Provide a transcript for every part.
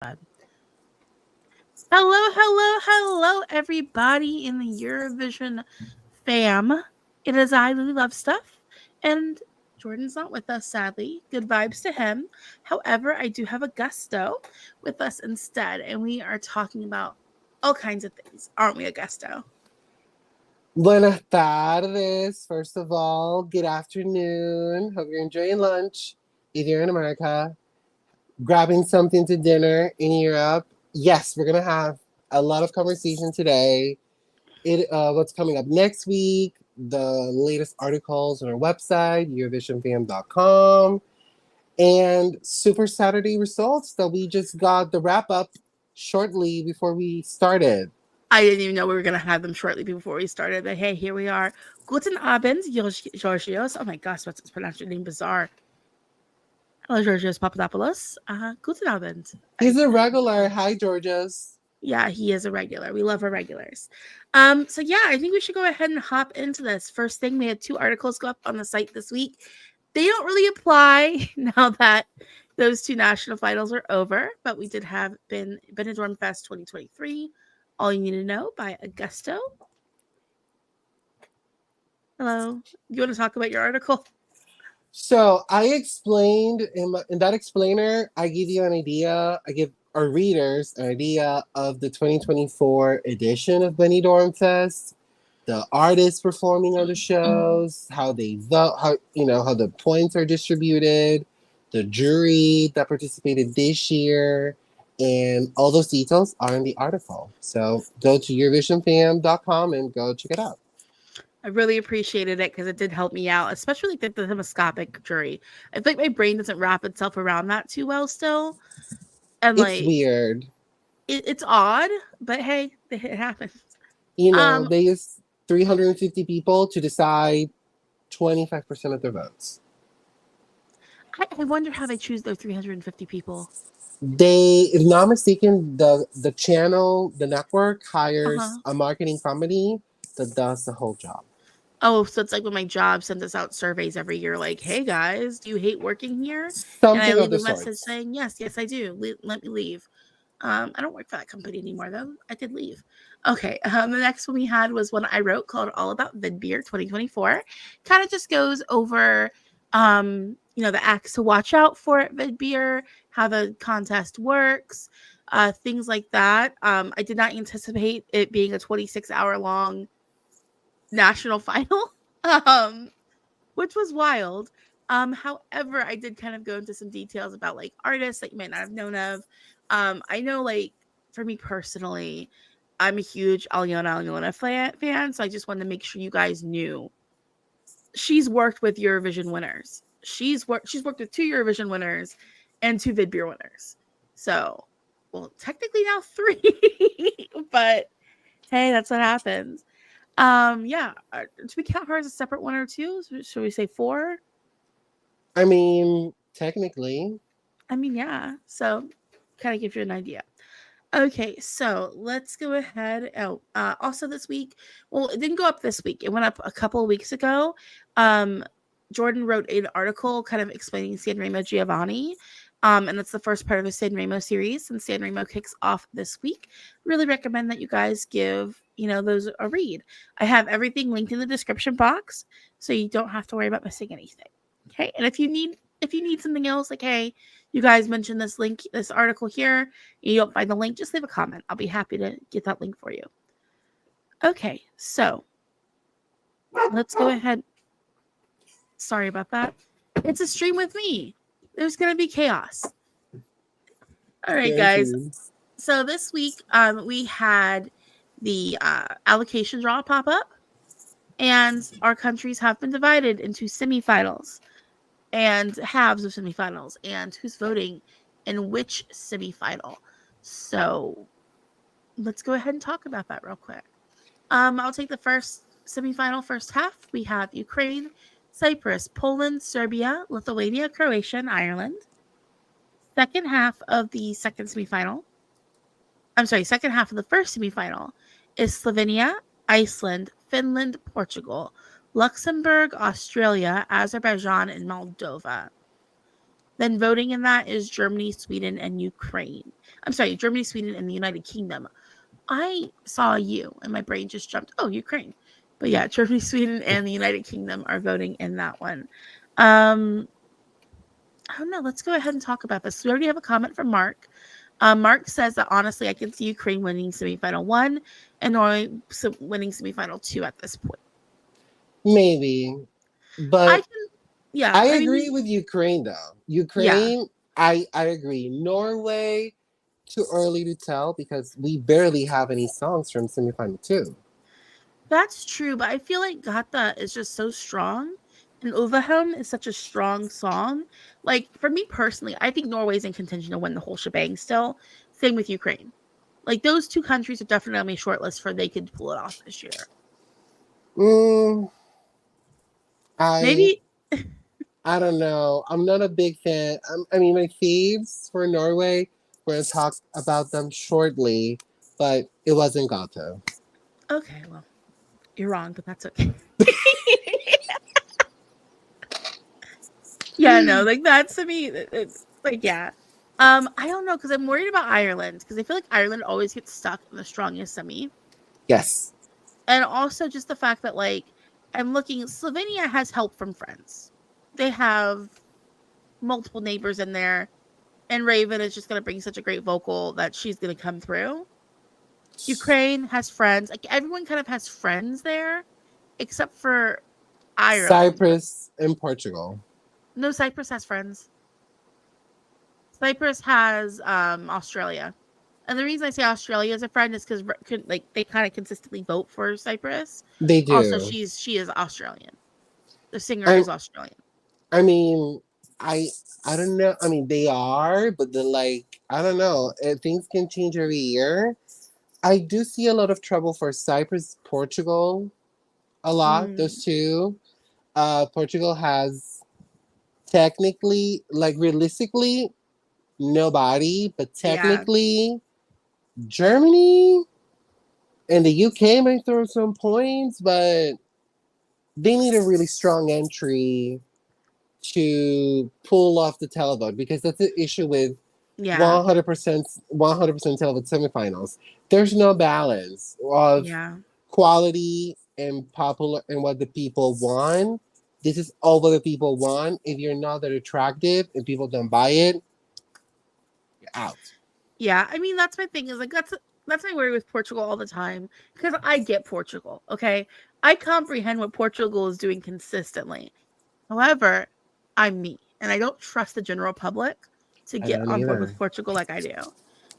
Hello, hello, hello, everybody in the Eurovision fam. It is I, Lili Loves Stuff, and Jordan's not with us, sadly. Good vibes to him. However, I do have a gusto with us instead, and we are talking about all kinds of things, aren't we, Augusto? Buenas tardes. First of all, good afternoon. Hope you're enjoying lunch. If you're in America, grabbing something to dinner in Europe. Yes, we're gonna have a lot of conversation today. What's coming up next week? The latest articles on our website, EurovisionFam.com, and Super Saturday results that we just got the wrap up shortly before we started. I didn't even know we were going to have them shortly before we started, but hey, here we are. Guten Abend, Georgios. Oh my gosh, what's this pronounced name bizarre? Hello, Georgios Papadopoulos. Guten Abend. He's a regular. Hi, Georges. Yeah, he is a regular. We love our regulars. So yeah, I think we should go ahead and hop into this. First thing, we had 2 articles go up on the site this week. They don't really apply now that those 2 national finals are over, but we did have Benidorm Fest 2023. All you need to know by Augusto. Hello. You want to talk about your article? So I explained in that explainer, I give you an idea. I give our readers an idea of the 2024 edition of Benidorm Fest, the artists performing on the shows, how they vote, how the points are distributed, the jury that participated this year, and all those details are in the article. So go to EurovisionFam.com and go check it out. I really appreciated it because it did help me out, especially like the demoscopic jury. I feel like my brain doesn't wrap itself around that too well still. And It's like weird. it's odd, but hey, it happens. They use 350 people to decide 25% of their votes. I wonder how they choose their 350 people. If not mistaken, the channel, the network hires a marketing company that does the whole job. Oh, so it's like when my job sends us out surveys every year, like, "Hey guys, do you hate working here?" And I Something of leave the a message sorts. saying, "Yes, I do. Let me leave." I don't work for that company anymore, though. I did leave. Okay. The next one we had was one I wrote called "All About Vidbeer 2024." Kind of just goes over, the acts to watch out for at Vidbeer, how the contest works, things like that. I did not anticipate it being a 26-hour long national final, um, which was wild. However, I did kind of go into some details about like artists that you might not have known of. I know, like, for me personally, I'm a huge Aliona fan, so I just wanted to make sure you guys knew she's worked with Eurovision winners. She's worked with 2 Eurovision winners and 2 Vidbeer winners. So, well, technically now 3, but hey, that's what happens. Yeah. Do we count her as a separate winner too? Should we say 4? I mean, technically. I mean, yeah. So, kind of give you an idea. Okay, so let's go ahead. Oh, also this week, well, it didn't go up this week. It went up a couple of weeks ago. Um, Jordan wrote an article kind of explaining Sanremo Giovanni. And that's the first part of the Sanremo series, and Sanremo kicks off this week. Really recommend that you guys give, those a read. I have everything linked in the description box, so you don't have to worry about missing anything. Okay, and if you need something else, like, hey, you guys mentioned this article here, and you don't find the link, just leave a comment. I'll be happy to get that link for you. Okay, so let's go ahead. Sorry about that. It's a stream with me. There's gonna be chaos. All right, guys. Guaranteed. So this week, we had the allocation draw pop up, and our countries have been divided into semifinals and halves of semifinals, and who's voting in which semifinal. So let's go ahead and talk about that real quick. I'll take the first semifinal first half. We have Ukraine, Cyprus, Poland, Serbia, Lithuania, Croatia, and Ireland. Second half of the second semifinal. Second half of the first semifinal is Slovenia, Iceland, Finland, Portugal, Luxembourg, Australia, Azerbaijan, and Moldova. Then voting in that is Germany, Sweden, and Ukraine. I'm sorry, Germany, Sweden, and the United Kingdom. I saw you and my brain just jumped. Oh, Ukraine. But yeah, Germany, Sweden, and the United Kingdom are voting in that one. I don't know. Let's go ahead and talk about this. We already have a comment from Mark. Mark says that honestly, I can see Ukraine winning semifinal 1 and Norway winning semifinal 2 at this point. Maybe. I But can, yeah. I I agree mean, with Ukraine, though. yeah, Ukraine, I agree. Norway, too early to tell because we barely have any songs from semifinal 2. that's true. But I feel like Gata is just so strong. And Ulvehelm is such a strong song. Like, for me personally, I think Norway's in contention to win the whole shebang still. Same with Ukraine. Like, those two countries are definitely on my short list for they could pull it off this year. Mm, I Maybe, I don't know. I'm not a big fan. I mean, my faves for Norway, we're going to talk about them shortly, but it wasn't Gato. okay, well, you're wrong, but that's okay. Yeah, no, like that's to me, like yeah. I don't know because I'm worried about Ireland because I feel like Ireland always gets stuck in the strongest semi, Yes, and also just the fact that like I'm looking, Slovenia has help from friends. They have multiple neighbors in there, and Raven is just gonna bring such a great vocal that she's gonna come through. Ukraine has friends, like everyone kind of has friends there, except for Ireland. Cyprus and Portugal. No, Cyprus has friends. Cyprus has Australia. And the reason I say Australia as a friend is because like they kind of consistently vote for Cyprus. They Also, do. she is Australian. The singer I is Australian. I mean, I I don't know. I mean, they are, but then like I don't know. Things can change every year. I do see a lot of trouble for Cyprus, Portugal, a lot. Mm, Those two. Portugal has technically, like realistically, nobody, but yeah, technically, Germany and the UK might throw some points, but they need a really strong entry to pull off the televote because that's the issue with yeah, 100% televote semifinals. There's no balance of yeah, quality and popular and what the people want. This is all what the people want. If you're not that attractive and people don't buy it, you're out. yeah. I mean, that's my thing. Is like that's my worry with Portugal all the time because I get Portugal. Okay, I comprehend what Portugal is doing consistently. However, I'm me, and I don't trust the general public to I get don't on board either. with Portugal like I do.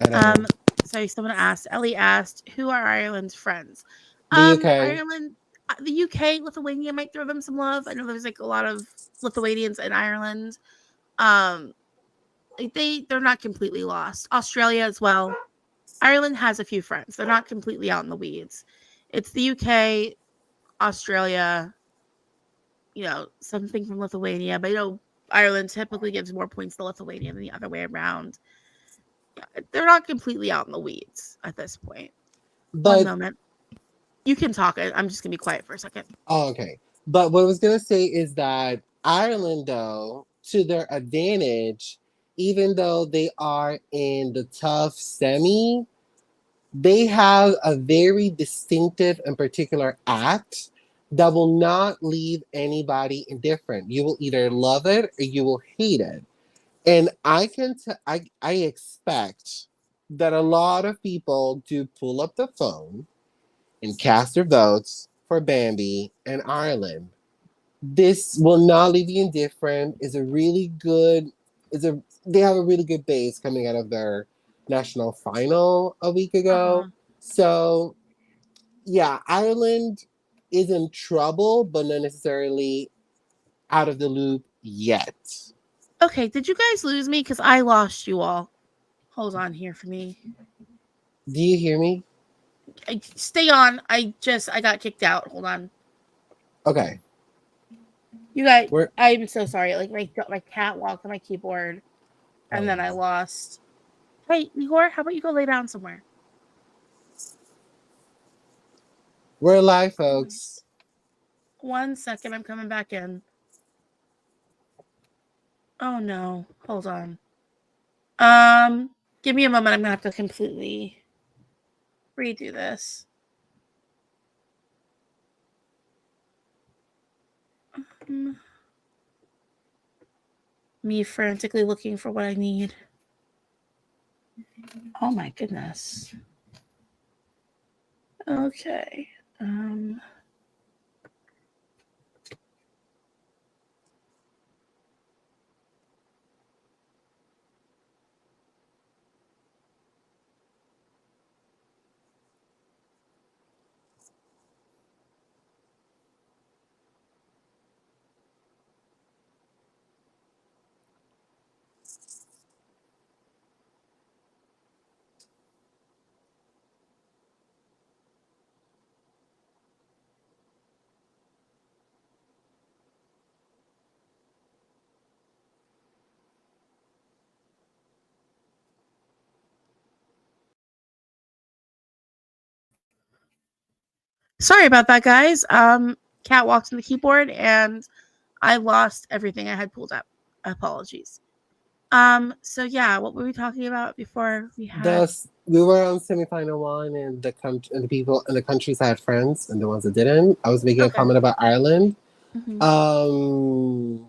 I don't. Um, sorry, someone asked. Ellie asked, "Who are Ireland's friends?" The UK. Ireland, the UK, Lithuania might throw them some love. I know there's like a lot of Lithuanians in Ireland. Um, like, they're not completely lost. Australia as well. Ireland has a few friends. They're not completely out in the weeds. It's the UK, Australia, something from Lithuania, but Ireland typically gives more points to Lithuania than the other way around. Yeah, they're not completely out in the weeds at this point. One But moment. You can talk. I'm just gonna be quiet for a second. oh, okay. But what I was gonna say is that Ireland, though, to their advantage, even though they are in the tough semi, they have a very distinctive and particular act that will not leave anybody indifferent. You will either love it or you will hate it. And I expect that a lot of people do pull up the phone and cast their votes for Bambi and Ireland. This will not leave you indifferent. Is a really good is a They have a really good base coming out of their national final a week ago. Uh-huh. So yeah, Ireland is in trouble, but not necessarily out of the loop yet. Okay, did you guys lose me? Because I lost you all. Hold on here for me. Do you hear me? Stay on. I got kicked out. Hold on. Okay. You guys, We're I'm so sorry. Like my cat walked on my keyboard, and then I oh, lost. Hey, Igor, how about you go lay down somewhere? we're live, folks. 1 second, I'm coming back in. Oh no. Hold on. Give me a moment. I'm gonna have to completely redo this. Me frantically looking for what I need. Oh my goodness. Okay. Sorry about that, guys. Cat walks on the keyboard and I lost everything I had pulled up. Apologies. So yeah, what were we talking about before we had We were on semifinal one, and the people and the countries had friends, and the ones that didn't. I was making a Okay. comment about Ireland, Mm-hmm.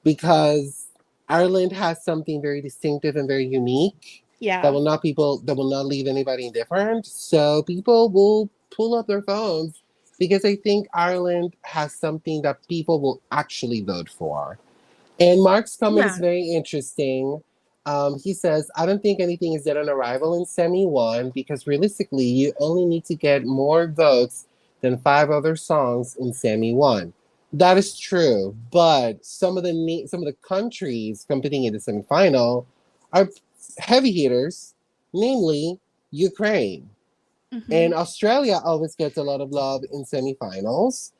Because Ireland has something very distinctive and very unique Yeah. that will not leave anybody indifferent. So people will pull up their phones because I think Ireland has something that people will actually vote for. And Mark's comment is Yeah. very interesting. He says, I don't think anything is dead on arrival in Semi 1 because realistically, you only need to get more votes than 5 other songs in Semi 1. That is true, but some of the countries competing in the semifinal are heavy hitters, namely Ukraine. Mm-hmm. And Australia always gets a lot of love in semifinals.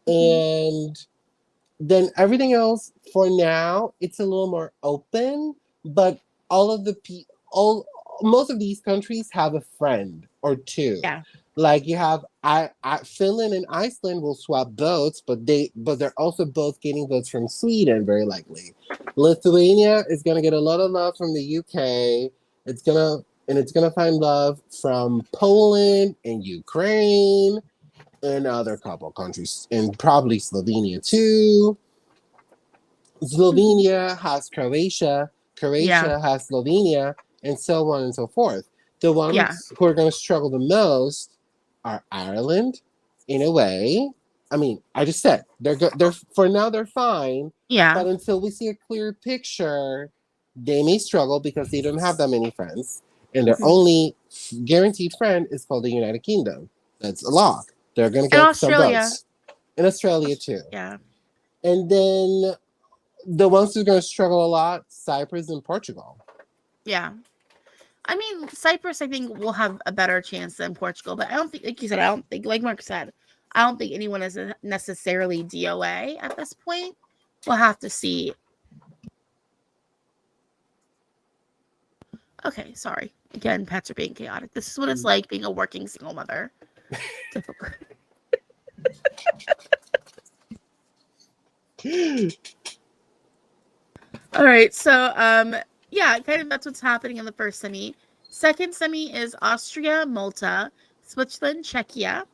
Mm-hmm. And then everything else for now, it's a little more open, but all of the all most of these countries have a friend or two. Yeah. Like you have Finland and Iceland will swap votes, but they're also both getting votes from Sweden very likely. Lithuania is gonna get a lot of love from the UK. It's gonna find love from Poland and Ukraine and other couple countries, and probably Slovenia too. Mm-hmm. Slovenia has Croatia, Yeah. Croatia has Slovenia, and so on and so forth. The Yeah. ones who are going to struggle the most are Ireland, in a way. I mean, I just said they're for now they're fine, Yeah. but until we see a clear picture, they may struggle because they don't have that many friends, and their Mm-hmm. only guaranteed friend is called the United Kingdom. That's a lock. They're going to And get some Australia. votes. In Australia too. Yeah. And then the ones who are going to struggle a lot, Cyprus and Portugal. Yeah. I mean, Cyprus, I think, will have a better chance than Portugal, but I don't think, like you said, I don't think, like Mark said, I don't think anyone is necessarily DOA at this point. We'll have to see. Okay, sorry. Again, pets are being chaotic. This is what it's like being a working single mother. Difficult. All right, so yeah, kind of that's what's happening in the first semi. Second semi is Austria, Malta, Switzerland, Czechia,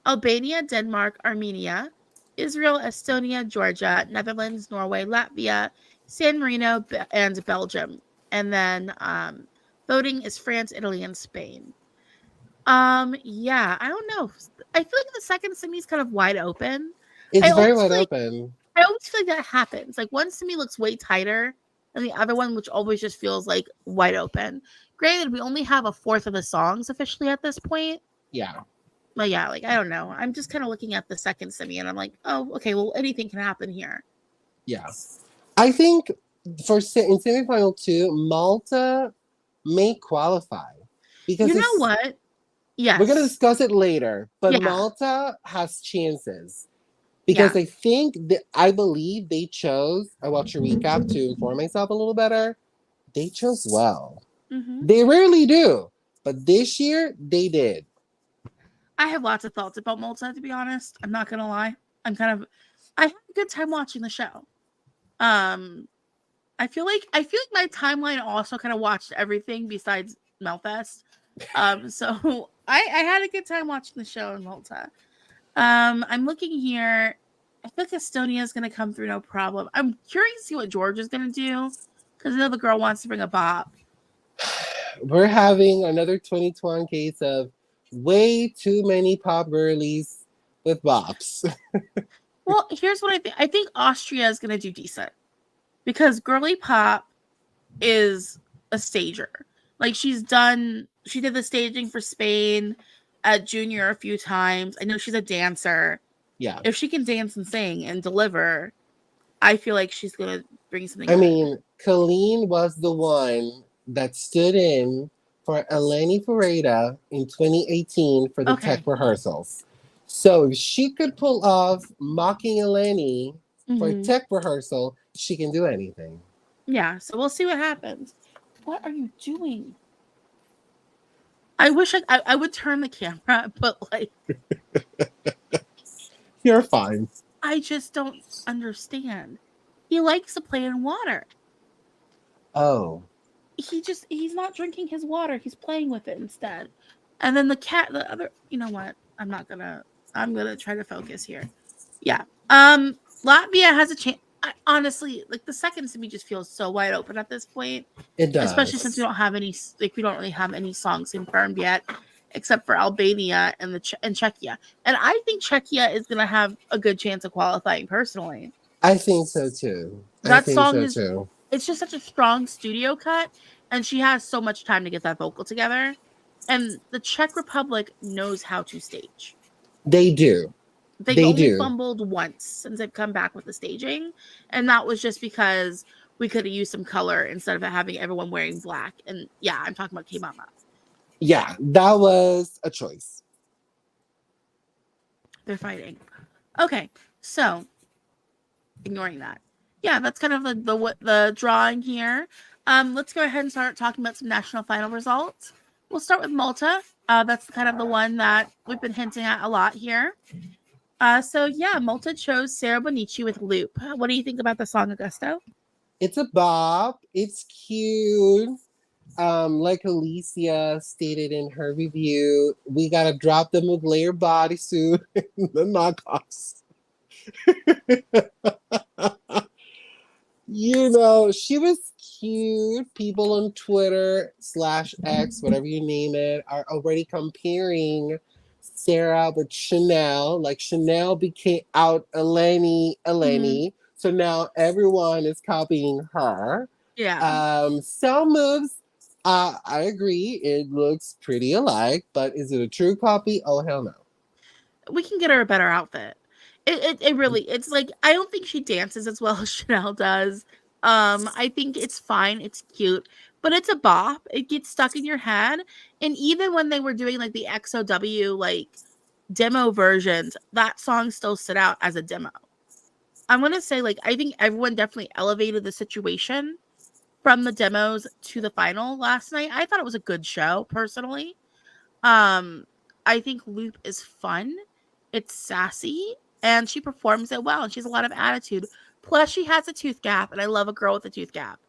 Albania, Denmark, Armenia, Israel, Estonia, Georgia, Netherlands, Norway, Latvia, San Marino, and Belgium. And then voting is France, Italy, and Spain. Yeah, I don't know. I feel like the second semi is kind of wide open. I It's very always wide feel like open. I always feel like that happens. Like one semi looks way tighter than the other one, which always just feels like wide open. Granted, we only have a fourth of the songs officially at this point. Yeah. But yeah, like I don't know. I'm just kind of looking at the second semi and I'm like, oh, okay, well anything can happen here. Yeah. I think in semifinal two, Malta may qualify You because know it's what? we're gonna Yes. discuss it later, but Yeah. Malta has chances because Yeah. I believe they chose. I watched a recap to inform myself a little better. They chose well. Mm-hmm. They rarely do, but this year they did. I have lots of thoughts about Malta, to be honest. I'm not gonna lie. I had a good time watching the show. Um, I feel like my timeline also kind of watched everything besides Melfest. So I had a good time watching the show in Malta. I'm looking here. I feel like Estonia is gonna come through no problem. I'm curious to see what Georgia's gonna do because I know the girl wants to bring a bop. We're having another 2021 case of way too many pop girlies with bops. Well, here's what I think. I think Austria is gonna do decent because girly pop is a stager. Like she did the staging for Spain at Junior a few times. I know she's a dancer. Yeah. If she can dance and sing and deliver, I feel like she's gonna bring something I good. mean, Colleen was the one that stood in for Eleni Ferreira in 2018 for the Okay. tech rehearsals. So if she could pull off mocking Eleni for a tech rehearsal, she can do anything. Yeah, so we'll see what happens. What are you doing? I wish I would turn the camera, but like You're fine. I just don't understand. He likes to play in water. Oh. He's not drinking his water, he's playing with it instead. And then the other, you know what? I'm gonna try to focus here. Yeah. Latvia has a chance. Honestly, like the second semi just feels so wide open at this point. It does. Especially since we don't really have any songs confirmed yet, except for Albania and Czechia. And I think Czechia is gonna have a good chance of qualifying personally. I think so too. That song is it's just such a strong studio cut, and she has so much time to get that vocal together. And the Czech Republic knows how to stage. They do. They've only fumbled once since they've come back with the staging, and that was just because we could have used some color instead of having everyone wearing black. And yeah, I'm talking about K-Mama. Yeah, that was a choice. They're fighting. Okay, so ignoring that. Yeah, that's kind of the drawing here. Let's go ahead and start talking about some national final results. We'll start with Malta. That's kind of the one that we've been hinting at a lot here. So yeah, Malta chose Sarah Bonnici with Loop. What do you think about the song, Augusto? It's a bop. It's cute. Like Alicia stated in her review, we gotta drop the Mugler bodysuit in the knockoffs. You know, she was cute. People on Twitter /X, whatever you name it, are already comparing Sarah with Chanel. Like Chanel became out Eleni. So now everyone is copying her. Yeah. Some moves, I agree, it looks pretty alike, but is it a true copy? Oh, hell no. We can get her a better outfit. It really, it's like, I don't think she dances as well as Chanel does. I think it's fine, it's cute, but it's a bop. It gets stuck in your head. And even when they were doing like the XOW like demo versions, that song still stood out as a demo. I'm gonna say, like, I think everyone definitely elevated the situation from the demos to the final last night. I thought it was a good show, personally. I think Loop is fun. It's sassy, and she performs it well, and she has a lot of attitude. Plus, she has a tooth gap, and I love a girl with a tooth gap.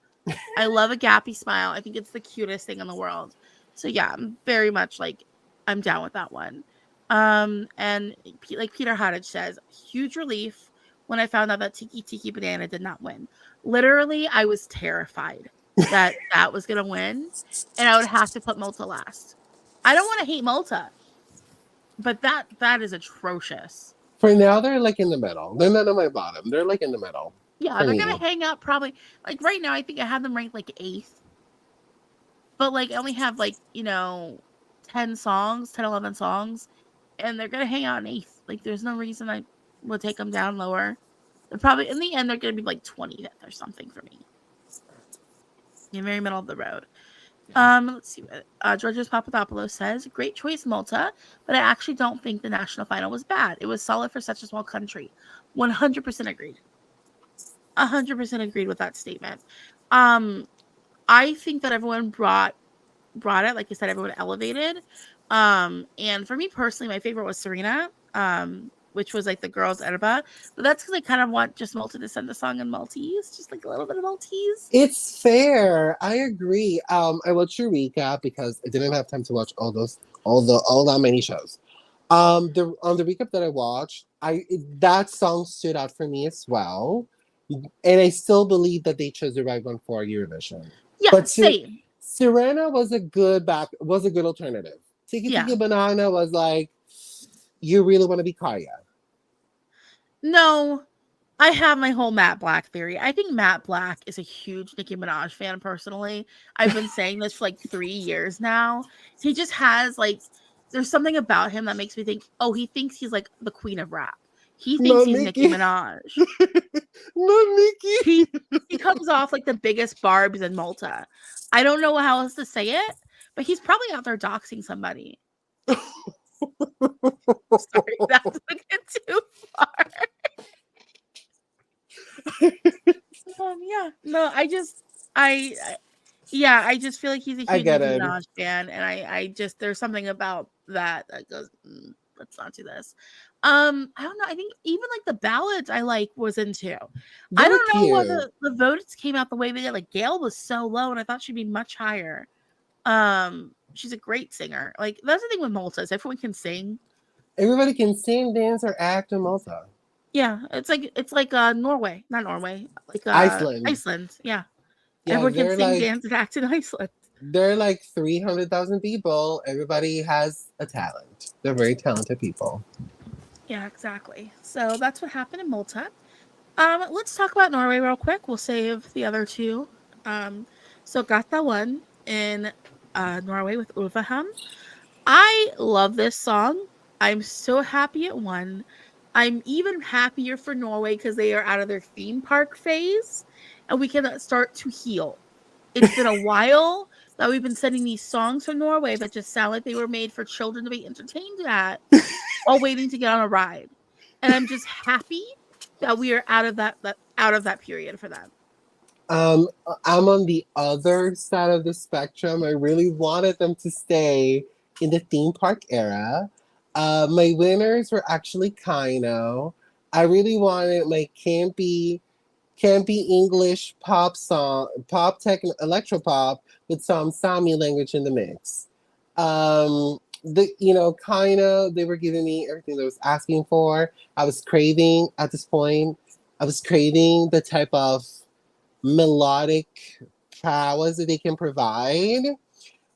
I love a gappy smile. I think it's the cutest thing in the world. So yeah, I'm very much like, I'm down with that one. And like Peter Hodge says, huge relief when I found out that Tiki Tiki Banana did not win. Literally, I was terrified that that was gonna win, and I would have to put Malta last. I don't want to hate Malta, but that is atrocious. For now, they're like in the middle. They're not on my bottom. They're like in the middle. Yeah, they're gonna hang out probably. Like right now, I think I have them ranked like 8th, but like I only have like 10 songs, 10, 11 songs, and they're gonna hang out in 8th. Like there's no reason I would take them down lower. They're probably in the end they're gonna be like 20th or something for me. In very middle of the road. Let's see what Georgios Papadopoulos says. Great choice, Malta, but I actually don't think the national final was bad. It was solid for such a small country. 100% agreed. 100% agreed with that statement. I think that everyone brought it. Like I said, everyone elevated. And for me personally, my favorite was Serena. which was like the girls' Erba. But that's because I kind of want just Malta to send the song in Maltese, just like a little bit of Maltese. It's fair. I agree. I watched your recap because I didn't have time to watch all that many shows. The on the recap that I watched, that song stood out for me as well, and I still believe that they chose the right one for Eurovision. Yeah, But same. Serena was a good alternative. Tiki Yeah. Tiki Banana was like, you really want to be Kaya. No, I have my whole Matt Black theory. I think Matt Black is a huge Nicki Minaj fan personally. I've been saying this for like 3 years now. He just has like, there's something about him that makes me think, oh, he thinks he's like the queen of rap. He thinks Not he's Nicki Nikki. Minaj. Not Nikki. He comes off like the biggest barbs in Malta. I don't know how else to say it, but he's probably out there doxing somebody. Sorry, that took it too far. Yeah, no, I just feel like he's a I huge get Nicki it. Minaj fan, and I just there's something about that goes, let's not do this. I don't know. I think even like the ballads I like was into. They I were don't know why cute. the votes came out the way they did. Like Gail was so low, and I thought she'd be much higher. She's a great singer. Like that's the thing with Malta is everyone can sing. Everybody can sing, dance, or act in Malta. Yeah, it's like Norway, not Norway, like Iceland. Iceland. Yeah, Yeah, everyone can sing, dance, and act in Iceland. they're like 300,000 people. Everybody has a talent. They're very talented people. Yeah, exactly. So that's what happened in Malta. Let's talk about Norway real quick. We'll save the other two. So Gata won in Norway with Ulvehelm. I love this song. I'm so happy it won. I'm even happier for Norway because they are out of their theme park phase and we can start to heal. It's been a while that we've been sending these songs from Norway that just sound like they were made for children to be entertained at while waiting to get on a ride. And I'm just happy that we are out of that period for them. Um, I'm on the other side of the spectrum. I really wanted them to stay in the theme park era. My winners were actually Kino. I really wanted my campy English pop song, pop tech and electro pop with some Sami language in the mix. Kind of they were giving me everything that I was asking for. I was craving at this point. I was craving the type of melodic prowess that they can provide.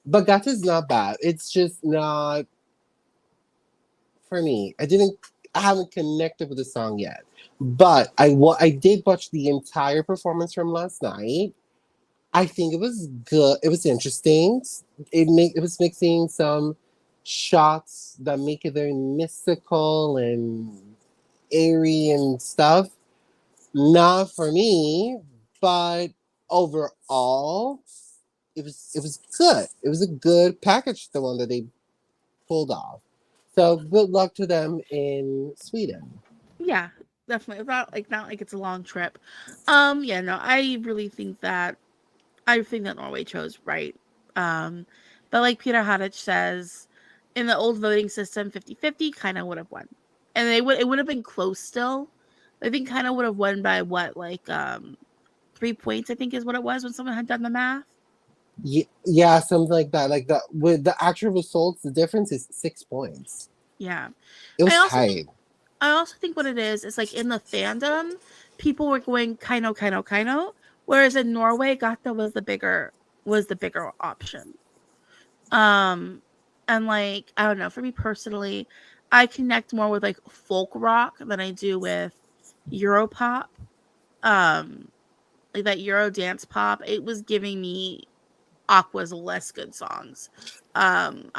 But Gata is not bad. It's just not for me. I haven't connected with the song yet. But I did watch the entire performance from last night. I think it was good. It was interesting. It was mixing some shots that make it very mystical and airy and stuff. Not for me, but overall, it was good. It was a good package, the one that they pulled off. So good luck to them in Sweden. Yeah, definitely. Not like it's a long trip. Yeah, no, I think that Norway chose right. Um, but like Peter Hadich says, in the old voting system, 50-50 kind of would have won. And it would have been close still. I think kind of would have won by what, like 3 points, I think is what it was when someone had done the math. Yeah, something like that. Like the with the actual results, the difference is 6 points. Yeah. It I was also think tight. I also think what it is like in the fandom, people were going Kaino, whereas in Norway, Gata was the bigger option. Um, and like I don't know, for me personally, I connect more with like folk rock than I do with Europop. Um, like that Euro dance pop, it was giving me Aqua's less good songs. I'm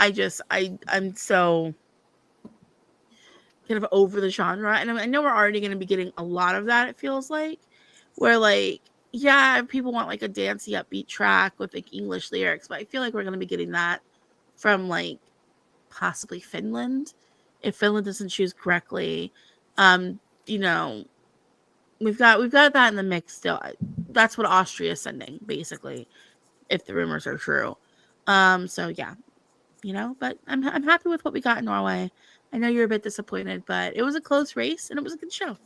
so kind of over the genre, and I know we're already going to be getting a lot of that. It feels like where like yeah, people want like a dancey upbeat track with like English lyrics, but I feel like we're going to be getting that from like possibly Finland if Finland doesn't choose correctly. Um, you know, we've got that in the mix still. That's what Austria is sending basically, if the rumors are true. So yeah, but I'm happy with what we got in Norway. I know you're a bit disappointed, but it was a close race and it was a good show.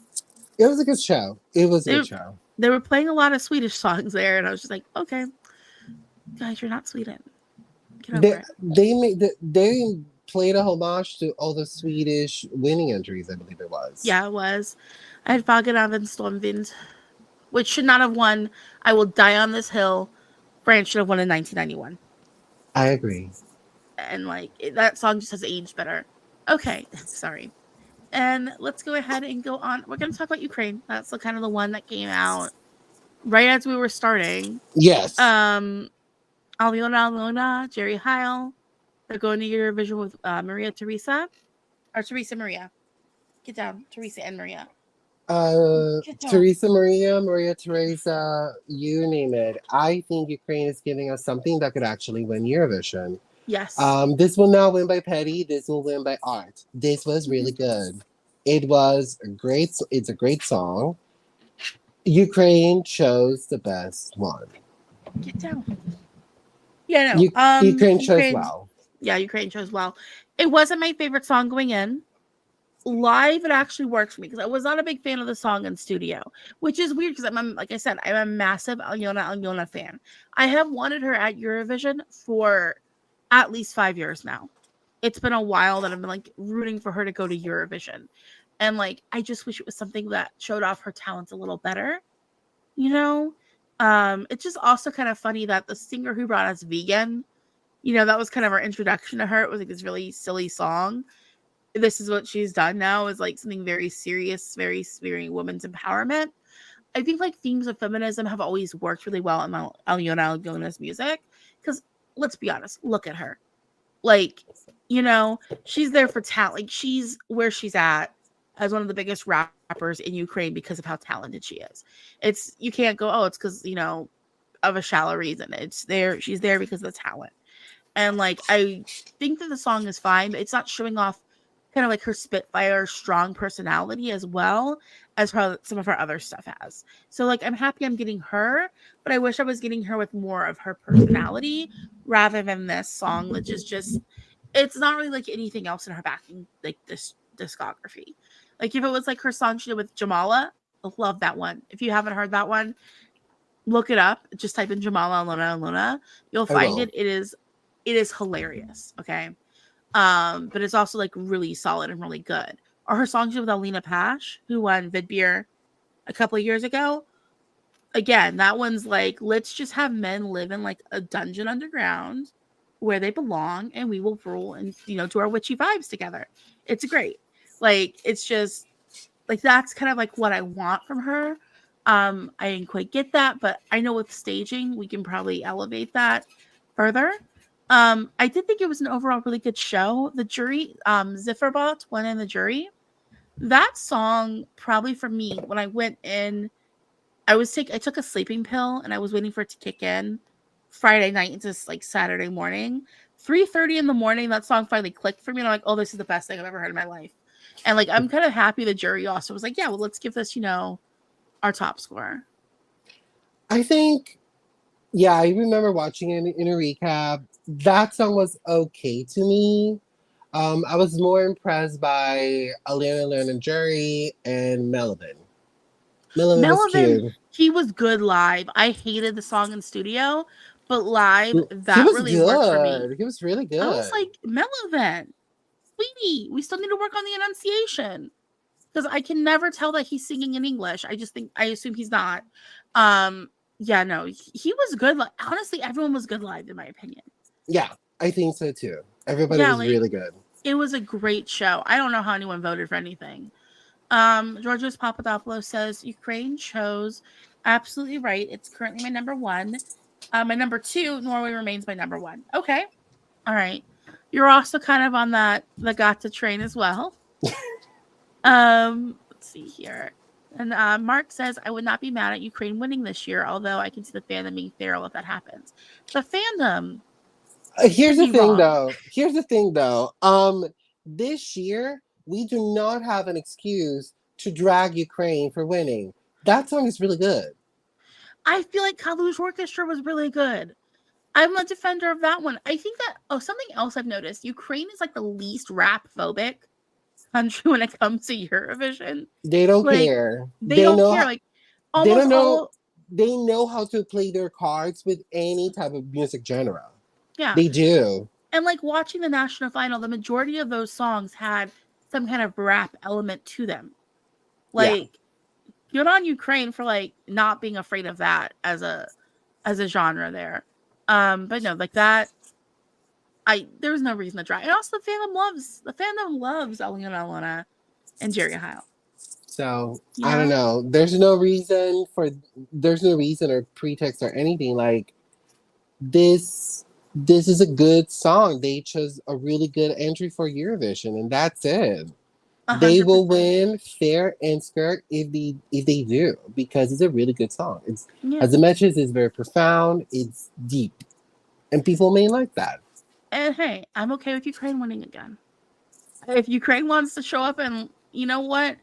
It was a good show. It was a They good show. they were playing a lot of Swedish songs there, and I was just like, okay, guys, you're not Sweden. Get over it. They played a homage to all the Swedish winning entries, I believe it was. Yeah, it was. I had Fagerhaven Stormvind, which should not have won. I will die on this hill. France should have won in 1991. I agree. And like that song just has aged better. Okay, sorry. And let's go ahead and go on. We're going to talk about Ukraine. That's the kind of the one that came out right as we were starting. Yes. Alona, Jerry Heil. They're going to Eurovision with Maria Teresa. Or Teresa Maria. Get down. Teresa and Maria. Teresa Maria Teresa, you name it. I think Ukraine is giving us something that could actually win Eurovision. Yes. This will not win by Petty. This will win by art. This was really good. It was a great. It's a great song. Ukraine chose the best one. Get down. Yeah, no. Ukraine chose well. Yeah, Ukraine chose well. It wasn't my favorite song going in. Live, it actually worked for me because I was not a big fan of the song in studio, which is weird because like I said, I'm a massive Alona fan. I have wanted her at Eurovision for at least 5 years now. It's been a while that I've been like rooting for her to go to Eurovision. And like, I just wish it was something that showed off her talents a little better. You know? It's just also kind of funny that the singer who brought us Vegan, that was kind of our introduction to her. It was like this really silly song. This is what she's done now, is like something very serious, very, very women's empowerment. I think like themes of feminism have always worked really well in Aliona's music. Because let's be honest, look at her. Like, she's there for talent. Like, she's where she's at as one of the biggest rappers in Ukraine because of how talented she is. You can't go, oh, it's because, of a shallow reason. It's there. She's there because of the talent. And like, I think that the song is fine, but it's not showing off kind of like her spitfire, strong personality as well as some of her other stuff has. So like, I'm happy I'm getting her, but I wish I was getting her with more of her personality rather than this song, which is just, it's not really like anything else in her backing, like this discography. Like if it was like her song she did with Jamala, I love that one. If you haven't heard that one, look it up. Just type in Jamala Alona. You'll find it. It is hilarious. Okay. But it's also like really solid and really good. Or her songs with Alina Pash, who won Vidbeer a couple of years ago. Again, that one's like, let's just have men live in like a dungeon underground where they belong, and we will rule and do our witchy vibes together. It's great. Like, it's just like, that's kind of like what I want from her. I didn't quite get that, but I know with staging we can probably elevate that further. I did think it was an overall really good show. The jury, Zifferbot went in the jury. That song, probably for me, when I went in, I took a sleeping pill and I was waiting for it to kick in Friday night into like Saturday morning. 3:30 in the morning, that song finally clicked for me. And I'm like, oh, this is the best thing I've ever heard in my life. And like, I'm kind of happy the jury also was like, yeah, well, let's give this, our top score. I think, yeah, I remember watching it in a recap. That song was okay to me. I was more impressed by Alina Jury and Melvin. Melvin was cute. He was good live. I hated the song in studio, but live, that really good. worked for me. He was really good. I was like, Melvin, sweetie, we still need to work on the enunciation. Because I can never tell that he's singing in English. I assume he's not. Yeah, no, he was good. Honestly, everyone was good live, in my opinion. Yeah, I think so too. Everybody was really good. It was a great show. I don't know how anyone voted for anything. Georgios Papadopoulos says Ukraine chose absolutely right. It's currently my number one. My number two, Norway remains my number one. Okay. All right. You're also kind of on the Gåte train as well. Let's see here. And Mark says, I would not be mad at Ukraine winning this year, although I can see the fandom being feral if that happens. The fandom. Here's the thing, though. This year, we do not have an excuse to drag Ukraine for winning. That song is really good. I feel like Kalush Orchestra was really good. I'm a defender of that one. I think that, something else I've noticed, Ukraine is like the least rap phobic country when it comes to Eurovision. They don't Like, care. they They don't know care. how, Like, they almost don't know all, they know how to play their cards with any type of music genre. yeah. They do. And like watching the national final, the majority of those songs had some kind of rap element to them. Yeah. Like, good on Ukraine for like not being afraid of that as a genre there. But no, like that, there was no reason to try. And also the fandom loves Elena and Jerry Heil. So You I don't know? know. There's no reason or pretext or anything. Like this is a good song. They chose a really good entry for Eurovision, and that's it. They will 100%. win fair and square if they do, because it's a really good song. It's Yeah. as the message is very profound, it's deep. And people may like that. And hey, I'm okay with Ukraine winning again. If Ukraine wants to show up and you know what?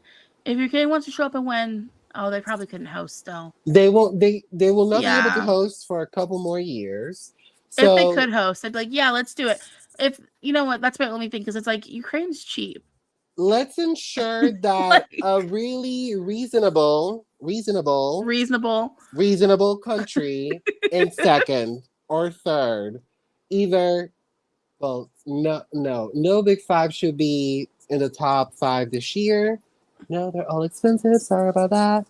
If Ukraine wants to show up and win, oh, they probably couldn't host still. They will not be able to Yeah. host for a couple more years. If they could So host, I'd be like, yeah, let's do it. If you know what, that's my only thing because it's like Ukraine's cheap. let's ensure that Like a really reasonable. reasonable country in second or third. Either, well, no big five should be in the top five this year. No, they're all expensive. Sorry about that.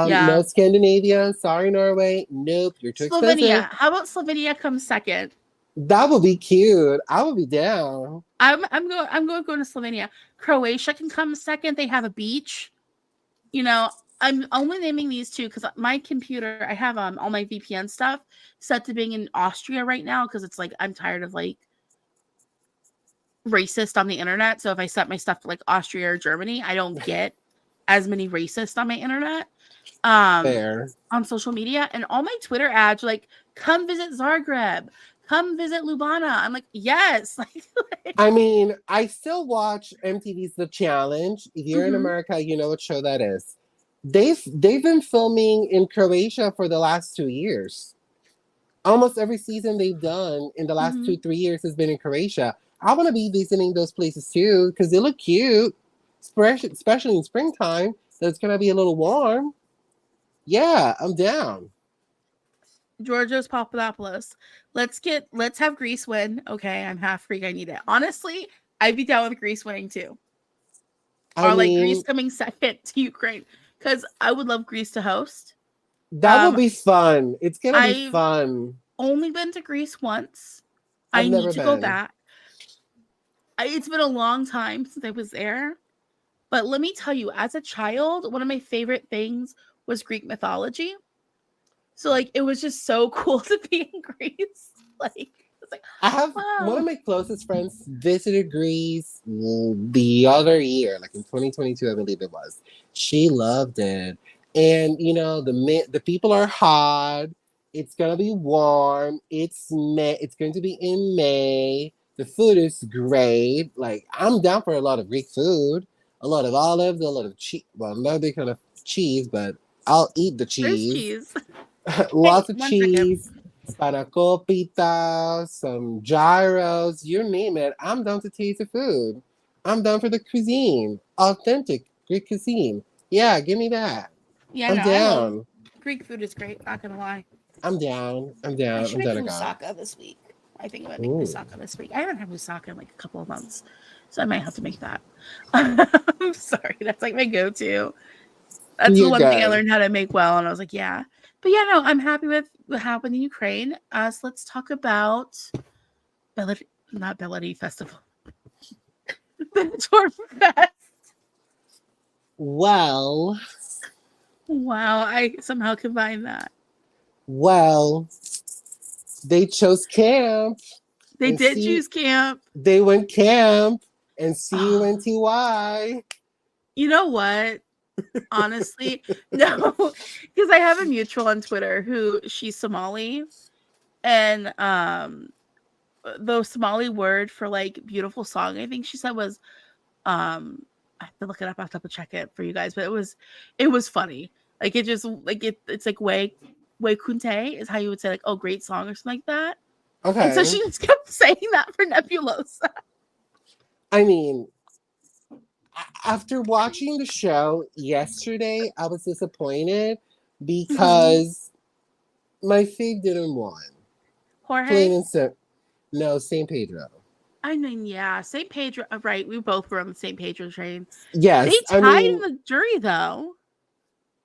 Yeah. No Scandinavia. Sorry, Norway. Nope, you're too expensive. Slovenia. How about Slovenia comes second? That would be cute. I would be down. I'm going to Slovenia. Croatia can come second. They have a beach. You know, I'm only naming these two because my computer, I have all my VPN stuff set to being in Austria right now because it's like I'm tired of like racist on the internet. So if I set my stuff to like Austria or Germany, I don't get as many racists on my internet. Fair. On social media, and all my Twitter ads are like, come visit Zagreb, come visit Ljubljana. I'm like, yes. I mean, I still watch MTV's The Challenge. If you're in Mhm. America, you know what show that is. They've been filming in Croatia for the last 2 years. Almost every season they've done in the last Mhm. 2-3 years has been in Croatia. I want to be visiting those places too because they look cute, especially in springtime. So it's gonna be a little warm. Yeah, I'm down. Georgios Papadopoulos. Let's have Greece win. Okay, I'm half Greek. I need it. Honestly, I'd be down with Greece winning too. I Or like Greece mean, coming second to Ukraine. Because I would love Greece to host. that will Um, be fun. It's gonna be I've fun. only been to Greece once. I've I need never to go been. back. It's been a long time since I was there. But let me tell you, as a child, one of my favorite things was Greek mythology. So like it was just so cool to be in Greece. Like it's like, I have one of wow. my closest friends visited Greece the other year, like in 2022, I believe it was. She loved it, and the people are hot. It's gonna be warm. It's May. It's going to be in May. The food is great. Like I'm down for a lot of Greek food, a lot of olives, a lot of cheese. Well, not big kind of cheese, but I'll eat the There's cheese. cheese. Hey, Lots of 1 second. cheese, spanakopita, some gyros, you name it. I'm down to taste the food. I'm down for the cuisine, authentic Greek cuisine. Yeah, give me that. Yeah, I'm no, I love down. Greek food is great, not gonna lie. I'm down. I'm I down. should I'm make down to go. moussaka this week. I think I might make Ooh, moussaka this week. I haven't had moussaka in like a couple of months. So I might have to make that. I'm sorry, that's like my go-to. That's the you're one thing I good. learned how to make well, and I was like, yeah. But yeah, no, I'm happy with what happened in Ukraine. So let's talk about not Melody Festival. Benidorm Fest. Well, Wow, I somehow combined that. well, they chose camp They and did see choose camp. they went camp and Oh, CUNTY. you know what? Honestly, no, because I have a mutual on Twitter who she's Somali, and the Somali word for like beautiful song, I think she said was I have to look it up. I have to check it for you guys, but it was funny. Like it just like it's like way kunte is how you would say like oh great song or something like that. And so Okay. she just kept saying that for Nebulosa. I mean, After watching the show yesterday, I was disappointed Mhm. because my fave didn't win. Plain Jorge? and simple. No, San Pedro. I mean, yeah, St. Pedro. Right, we both were on the St. Pedro train. They Yes, I tied mean, in the jury, though.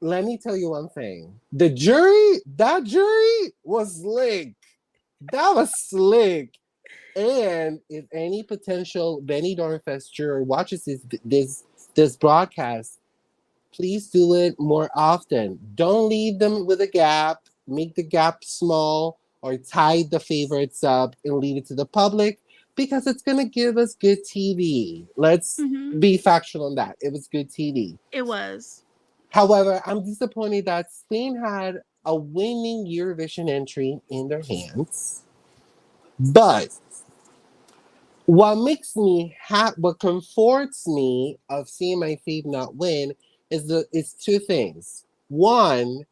let me tell you one thing. The jury, that jury was slick. That was slick. And if any potential Benidorm Fest juror watches this broadcast, please do it more often. Don't leave them with a gap. Make the gap small or tie the favorites up and leave it to the public because it's going to give us good TV. Let's Hmm. be factual on that. It was good TV. It was. However, I'm disappointed that Spain had a winning Eurovision entry in their hands. But what comforts me of seeing my fave not win is two things. One,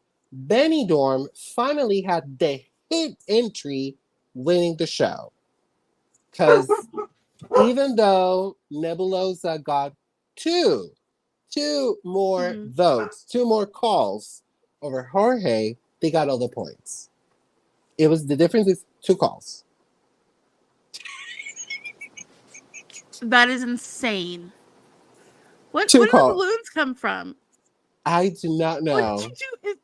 Benidorm finally had the hit entry winning the show. Because even though Nebulossa got two, two more Hmm. votes, two more calls over Jorge, they got all the points. It was the difference is two calls. That is insane. Where Two do the calls. balloons come from? I do not What did you know. do?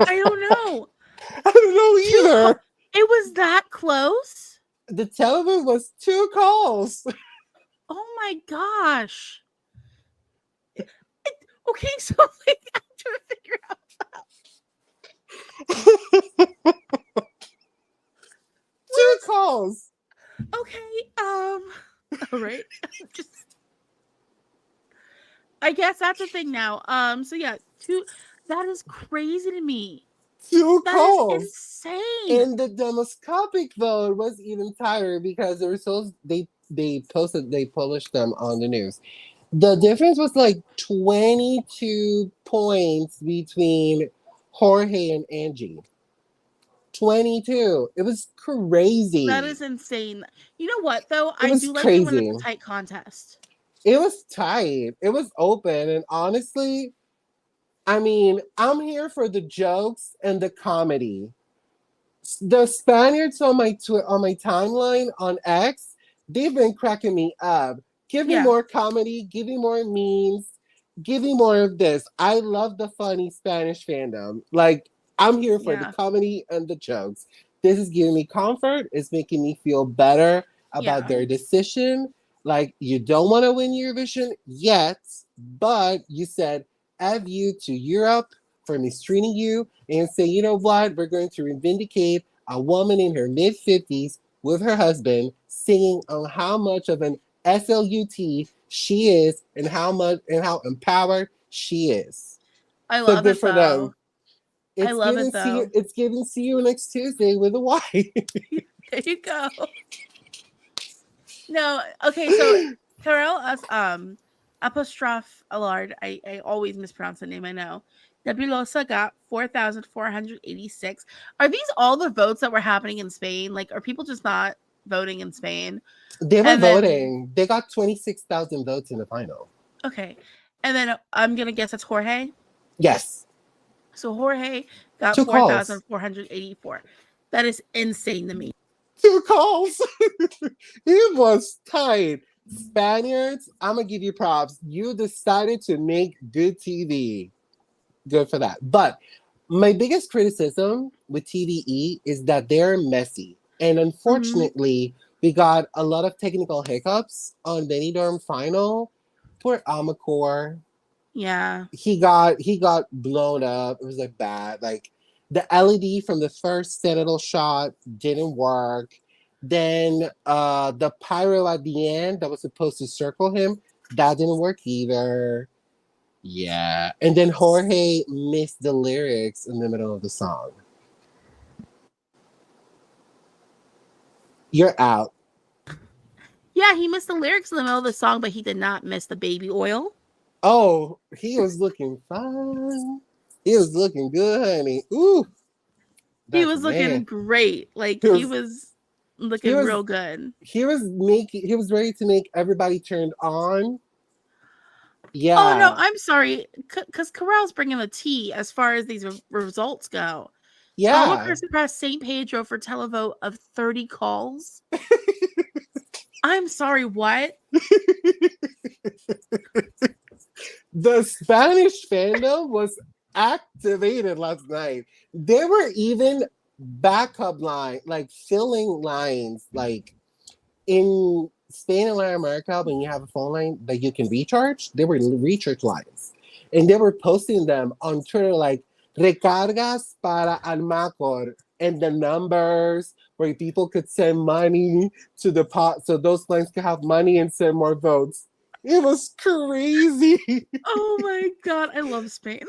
I don't know. I don't Two. know either. It was that close. The telephone was two calls. Oh my gosh. Okay, so like I'm trying to figure out. Two What calls. is okay? All right. Just I guess that's a thing now. So yeah, two. That is crazy to me. Two That is calls. insane. And the demoscopic vote was even tighter because the results they published them on the news. The difference was like 22 points between Jorge and Angie. 22. It was That crazy. is insane. You know what though? It I was do like it when it's crazy. a tight contest. It was tight. It was open. And honestly, I mean, I'm here for the jokes and the comedy. The Spaniards on on my timeline on X, they've been cracking me up. Give me Yeah. more comedy, give me more memes, give me more of this. I love the funny Spanish fandom. Like, I'm here for the Yeah. comedy and the jokes. This is giving me comfort. It's making me feel better about Yeah. their decision. Like, you don't want to win Eurovision yet, but you said F you to Europe for mistreating you and say, you know what, we're going to vindicate a woman in her mid 50s with her husband singing on how much of an SLUT she is and how empowered she is. I So love good it for though. them. I love it though. It's giving see you next Tuesday with a Y. There you go. No, okay, so Carol as apostrophe Allard, I always mispronounce the name, I know. Nebulosa got 4,486. Are these all the votes that were happening in Spain? Like, are people just not voting in Spain? They were And then, voting. They got 26,000 votes in the final. okay. And then I'm going to guess it's Jorge. Yes. So Jorge got Two calls. 4,484. That is insane to me. Two calls. It was tight. Spaniards, I'm gonna give you props. You decided to make good TV. Good for that. But my biggest criticism with TVE is that they're messy. And Hmm. unfortunately, we got a lot of technical hiccups on Benidorm final. Poor Amakor. Yeah. He got blown up. It was like bad. Like the LED from the first Sentinel shot didn't work. Then the pyro at the end that was supposed to circle him, that didn't work either. Yeah. And then Jorge missed the lyrics in the middle of the song. You're out. Yeah, he missed the lyrics in the middle of the song, but he did not miss the baby oil. Oh, he was looking fine. He was looking good, honey. Ooh, He that's a was looking man. great. Like He he was was looking real good. He was ready to make everybody turned on. Oh no, Yeah. I'm sorry, because Corral's bringing the tea as far as these results go. One Yeah. person pressed St. Pedro for televote of 30 calls. I'm sorry, what? The Spanish fandom was activated last night. There were even backup line, like filling lines, like in Spain and Latin America, when you have a phone line that you can recharge, there were recharge lines. And they were posting them on Twitter like recargas para Almacor and the numbers where people could send money to the pot so those lines could have money and send more votes. It was crazy. Oh my god, I love Spain.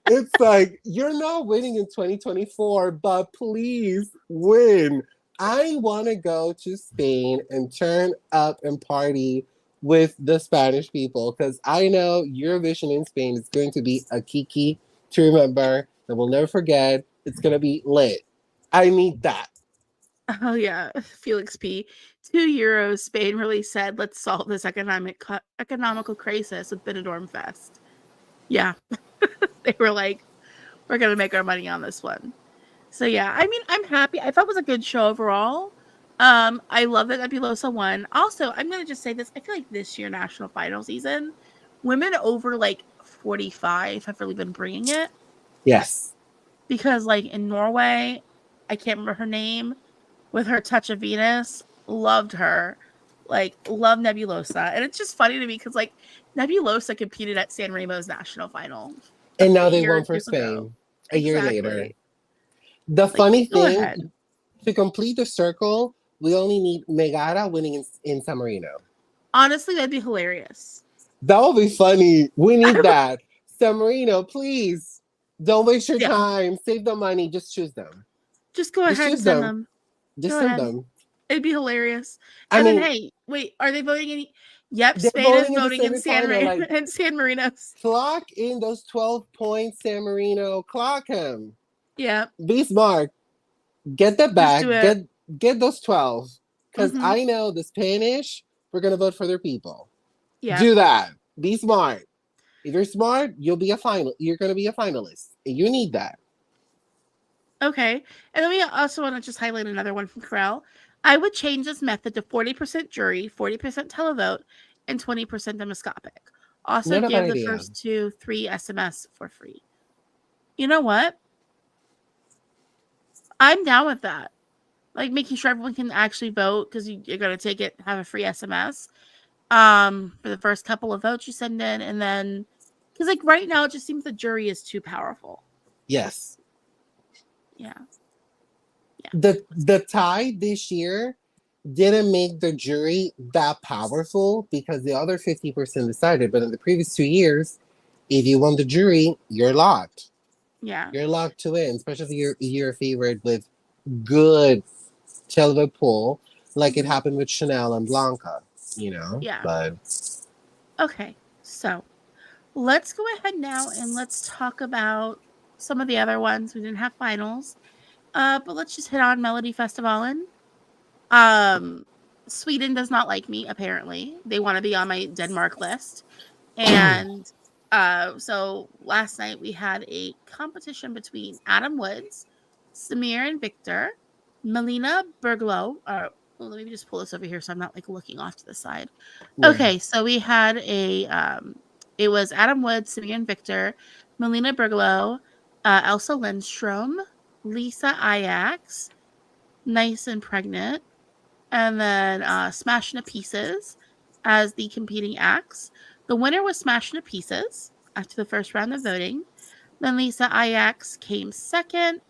It's like, you're not winning in 2024, but please win. I want to go to Spain and turn up and party with the Spanish people because I know Eurovision in Spain is going to be a kiki to remember that we'll never forget. It's going to be lit. I need that. Oh yeah, Felix P. 2 euros. Spain really said, "Let's solve this economical crisis with Benidorm Fest." Yeah, they were like, "We're gonna make our money on this one." So yeah, I mean, I'm happy. I thought it was a good show overall. I love that Nebulossa won. Also, I'm gonna just say this: I feel like this year national final season, women over like 45 have really been bringing it. Yes. Because like in Norway, I can't remember her name, with her Touch of Venus, loved her. Like, love Nebulossa. And it's just funny to me because like Nebulossa competed at Sanremo's national final And now a they year or won for two ago. Spain a year later. Exactly. The Like, funny go thing, ahead. to complete the circle, we only need Megara winning in San Marino. Honestly, that'd be hilarious. That would be funny. We need that. San Marino, please. Don't waste your Yeah. time. Save the money. Just choose them. Just go Just ahead and choose send them. them. Just Go send ahead. them. It'd be hilarious. I And then mean, hey, wait, are they voting any? Yep, they're Spain is voting in the voting in semifinal. Like, in San Marinos. clock in those 12 points, San Marino. Clock him. Yeah. Be smart. Get the Just do bag. it. Get those 12. Because Mm-hmm. I know the Spanish, we're going to vote for their people. Yeah. Do that. Be smart. If you're smart, you'll be a final. You're going to be a finalist. And you need that. Okay. And then we also want to just highlight another one from Corral. I would change this method to 40% jury, 40% televote, and 20% demoscopic. Also Not a bad give the idea. first 3 SMS for free. You know what? I'm down with that. Like making sure everyone can actually vote because you're going to take it, have a free SMS for the first couple of votes you send in. And then, because like right now, it just seems the jury is too powerful. Yes. Yeah. Yeah. The tie this year didn't make the jury that powerful because the other 50% decided. But in the previous 2 years, if you won the jury, you're locked. Yeah. You're locked to win, especially if you're a favorite with good televote pool, like it happened with Chanel and Blanca, you know? Yeah. But Okay. So let's go ahead now and let's talk about some of the other ones. We didn't have finals. But let's just hit on Melodifestivalen. Um, Sweden does not like me, apparently. They want to be on my Denmark list. And so last night we had a competition between Adam Woods, Samir and Victor, Melina Berglo. Well, let me just pull this over here so I'm not like looking off to the side. yeah. Okay, so we had it was Adam Woods, Samir and Victor, Melina Berglo, Elsa Lindstrom, Lisa Ajax, Nice and Pregnant, and then Smash into Pieces as the competing acts. The winner was Smash into Pieces after the first round of voting. Then Lisa Ajax came second.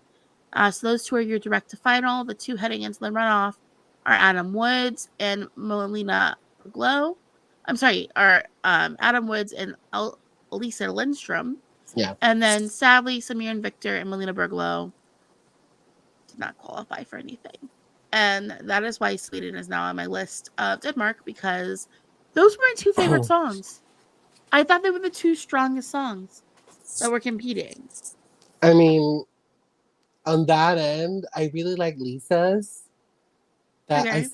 So those two are your direct to final. The two heading into the runoff are Adam Woods and Melina Berglo. I'm sorry, are Adam Woods and Lisa Lindstrom. Yeah. And then sadly, Samir and Victor and Melina Berglo did not qualify for anything. And that is why Sweden is now on my list of Denmark because those were my two favorite songs. I thought they were the two strongest songs that were competing. I mean, on that end, I really like Lisa's. That Okay.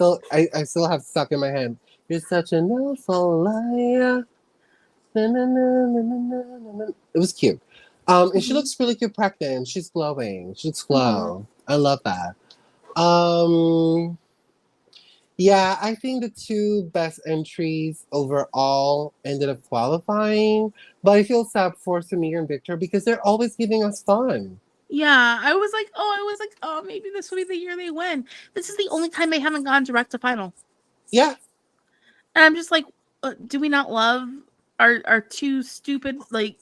I still have stuck in my head. You're such an awful liar. Na, na, na, na, na, na, na, na. It was cute. And she Mm-hmm. looks really good pregnant. She's glowing. She looks Mm-hmm. glow. I love that. Um, yeah, I think the two best entries overall ended up qualifying, but I feel sad for Samir and Victor because they're always giving us fun. Yeah, I was like, oh, maybe this will be the year they win. This is the only time they haven't gone direct to final. Yeah, And I'm just like, do we not love our two stupid, like,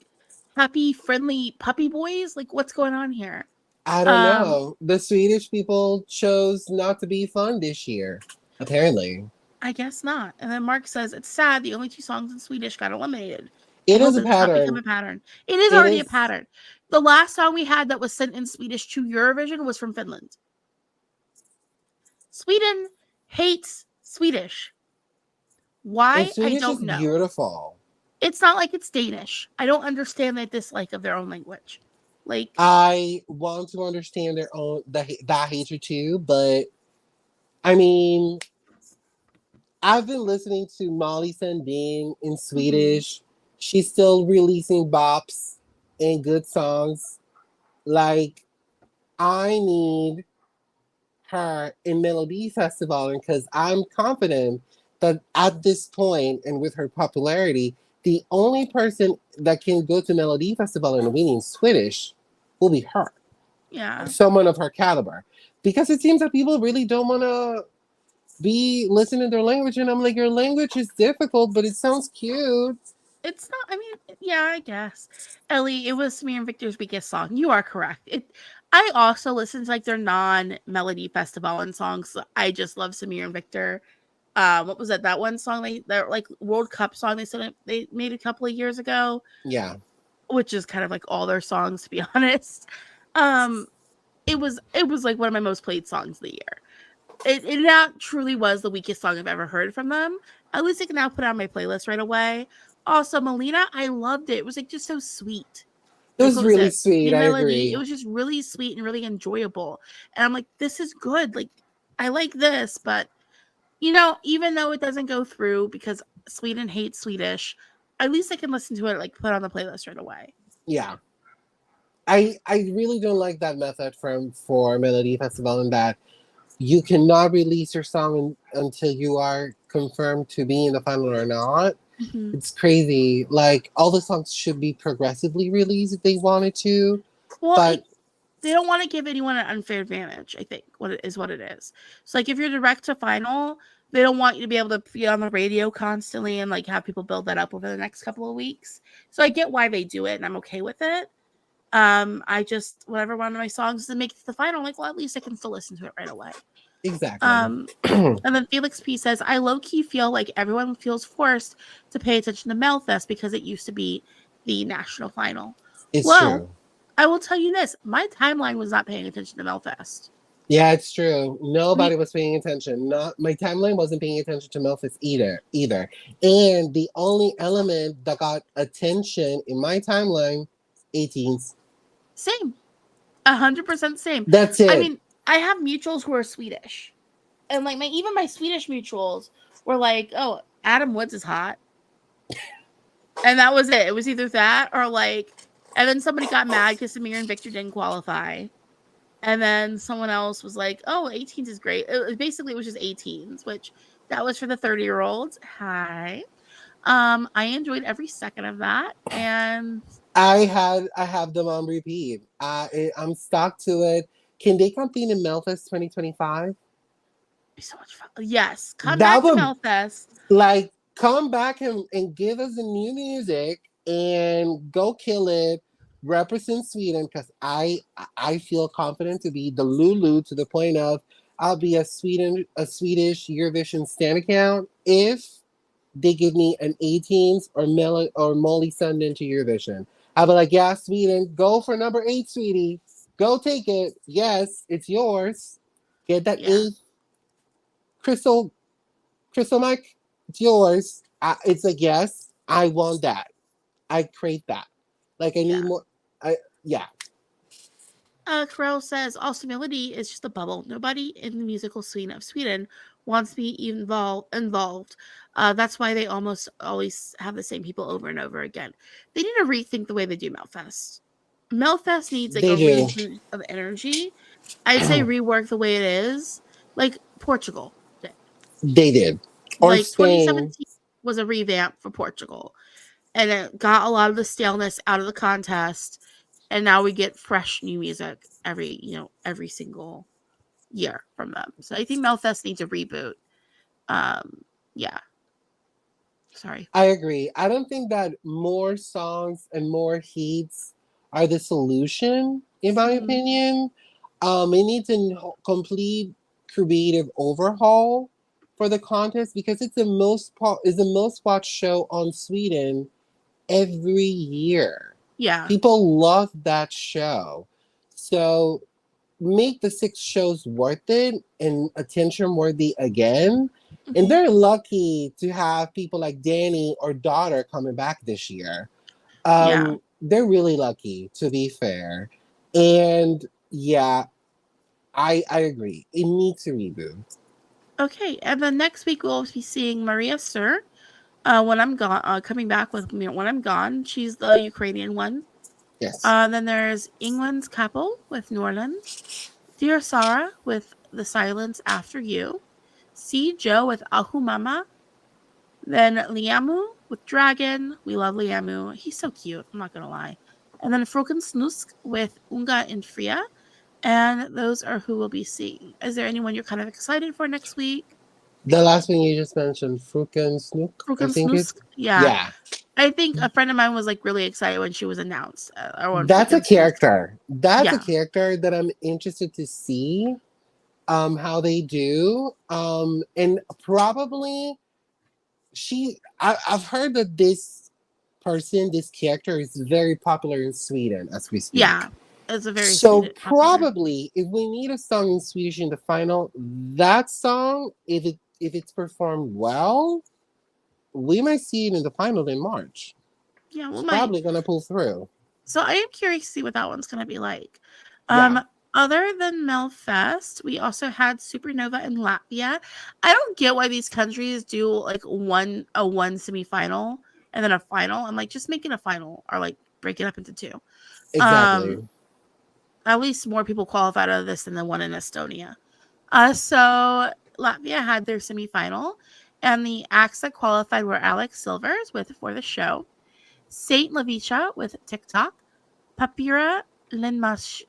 happy, friendly puppy boys? Like, what's going on here? I don't Um, know. The Swedish people chose not to be fun this year, apparently. I guess not. And then Mark says it's sad the only two songs in Swedish got eliminated. I It hope is a it's not become pattern. a pattern. It is It already a is. pattern. The last song we had that was sent in Swedish to Eurovision was from Finland. Sweden hates Swedish. And Why? I Swedish don't is know. beautiful. It's not like it's Danish. I don't understand their dislike of their own language. Like, I want to understand that hatred too, but I mean, I've been listening to Molly Sandin in mhm. Swedish. She's still releasing bops and good songs. Like, I need her in Melodifestivalen because I'm confident that at this point and with her popularity, the only person that can go to Melodifestivalen and win in Swedish will be her, or Yeah. someone of her caliber. Because it seems that people really don't want to be listening to their language. And I'm like, your language is difficult, but it sounds cute. It's not, I mean, yeah, I guess. Ellie, it was me and Victor's weakest song. You are correct. I also listen to like their non-melody festival and songs. I just love Samir and Victor. What was it? That one song that like World Cup song they made a couple of years ago, Yeah, which is kind of like all their songs to be honest. Um, it was like one of my most played songs of the year. It now truly was the weakest song I've ever heard from them. At least I can now put it on my playlist right away. Also, Melina, I loved it. It was like just so sweet. it Like was what was really it? sweet. The I melody. It agree. was just really sweet and really enjoyable. And I'm like, this is good. Like I like this, but even though it doesn't go through because Sweden hates Swedish, at least I can listen to it like put on the playlist right away. Yeah. I really don't like that method for Melody Festival in that you cannot release your song until you are confirmed to be in the final or not. Mm-hmm. It's crazy. Like all the songs should be progressively released if they wanted to, Well, but they don't want to give anyone an unfair advantage. I think what it is. So like if you're direct to final, they don't want you to be able to be on the radio constantly and like have people build that up over the next couple of weeks. So I get why they do it, and I'm okay with it. I just whatever one of my songs to make it to the final, I'm like, well, at least I can still listen to it right away. exactly. Um, and then Felix P says, I low key feel like everyone feels forced to pay attention to Melfest because it used to be the national final. It's Well, true. I will tell you this: my timeline was not paying attention to Melfest. Yeah, it's true. We Nobody was paying attention. Not my timeline wasn't paying attention to Memphis either. And the only element that got attention in my timeline, 18s. same, 100% same. That's I it. mean, I have mutuals who are Swedish, and like my Swedish mutuals were like, "Oh, Adam Woods is hot," and that was it. It was either that or like, and then somebody got mad because Samir and Victor didn't qualify. And then someone else was like, "Oh, 18s is great." Basically, it was just 18s, which that was for the 30-year-olds. Hi. I enjoyed every second of that, and I have them on repeat. I'm stuck to it. Can they compete in Memphis 2025? so much fun. Yes, come That back to would Melfest. like come back and give us the new music and go kill it. Represent Sweden because I feel confident to be the Lulu to the point of I'll be a Swedish Eurovision stand account if they give me an 18s or Molly Sundin to Eurovision. I'll be like, yeah, Sweden, go for number 8, sweetie. Go take it. Yes, it's yours. Get that Yeah, 8 crystal Mike. It's yours. It's like, yes, I want that. I crave that. Like I need yeah. more. I yeah. Carell says, also Melody is just a bubble. Nobody in the musical scene of Sweden wants to be involved. That's why they almost always have the same people over and over again. They need to rethink the way they do Melfest. Melfest needs like They a do. reboot of energy. I'd say rework the way it is, like Portugal did. They did. Or Like Spain. 2017 was a revamp for Portugal, and it got a lot of the staleness out of the contest, and now we get fresh new music every single year from them. So I think Melfest needs a reboot. Yeah. Sorry. I agree. I don't think that more songs and more hits are the solution, in my Mhm. opinion. It needs a complete creative overhaul for the contest because it's the most watched show on Sweden every year. Yeah. People love that show. So make the 6 shows worth it and attention worthy again. And Mhm. they're lucky to have people like Danny or Daughter coming back this year. Yeah. They're really lucky, to be fair. And yeah, I agree. It needs a reboot. Okay. And then next week we'll be seeing Maria Sir. When I'm gone, coming back with me when I'm gone. She's the Ukrainian one. Yes. Then there's England's couple with Norland. Dear Sarah with The Silence After You. See Joe with Ahumama. Then Liamu with Dragon. We love Liamu. He's so cute. I'm not gonna lie. And then Froken Snusk with Unga and Fria. And those are who we'll be seeing. Is there anyone you're kind of excited for next week? The last one you just mentioned, Fruken Snook, I Froken think it. Snusk? Yeah. Yeah. I think a friend of mine was like really excited when she was announced. Or when That's a Froken Snusk. character. That's a Yeah. character that I'm interested to see how they do. And probably I've heard that this character is very popular in Sweden as we speak. Yeah. It's a very So Swedish popular. probably if we need a song in Swedish in the final, that song, if it's performed well, we might see it in the final in March. Yeah, we It's might. probably gonna pull through. So I am curious to see what that one's gonna be like. Yeah, Um, Other than Melfest, we also had Supernova in Latvia. I don't get why these countries do like one semifinal and then a final. I'm like, just make it a final or like break it up into two. Um, exactly. at least more people qualified out of this than the one in Estonia. So Latvia had their semifinal, and the acts that qualified were Alex Silvers with For the Show, Saint Lavicha with TikTok, Papira Linmasinas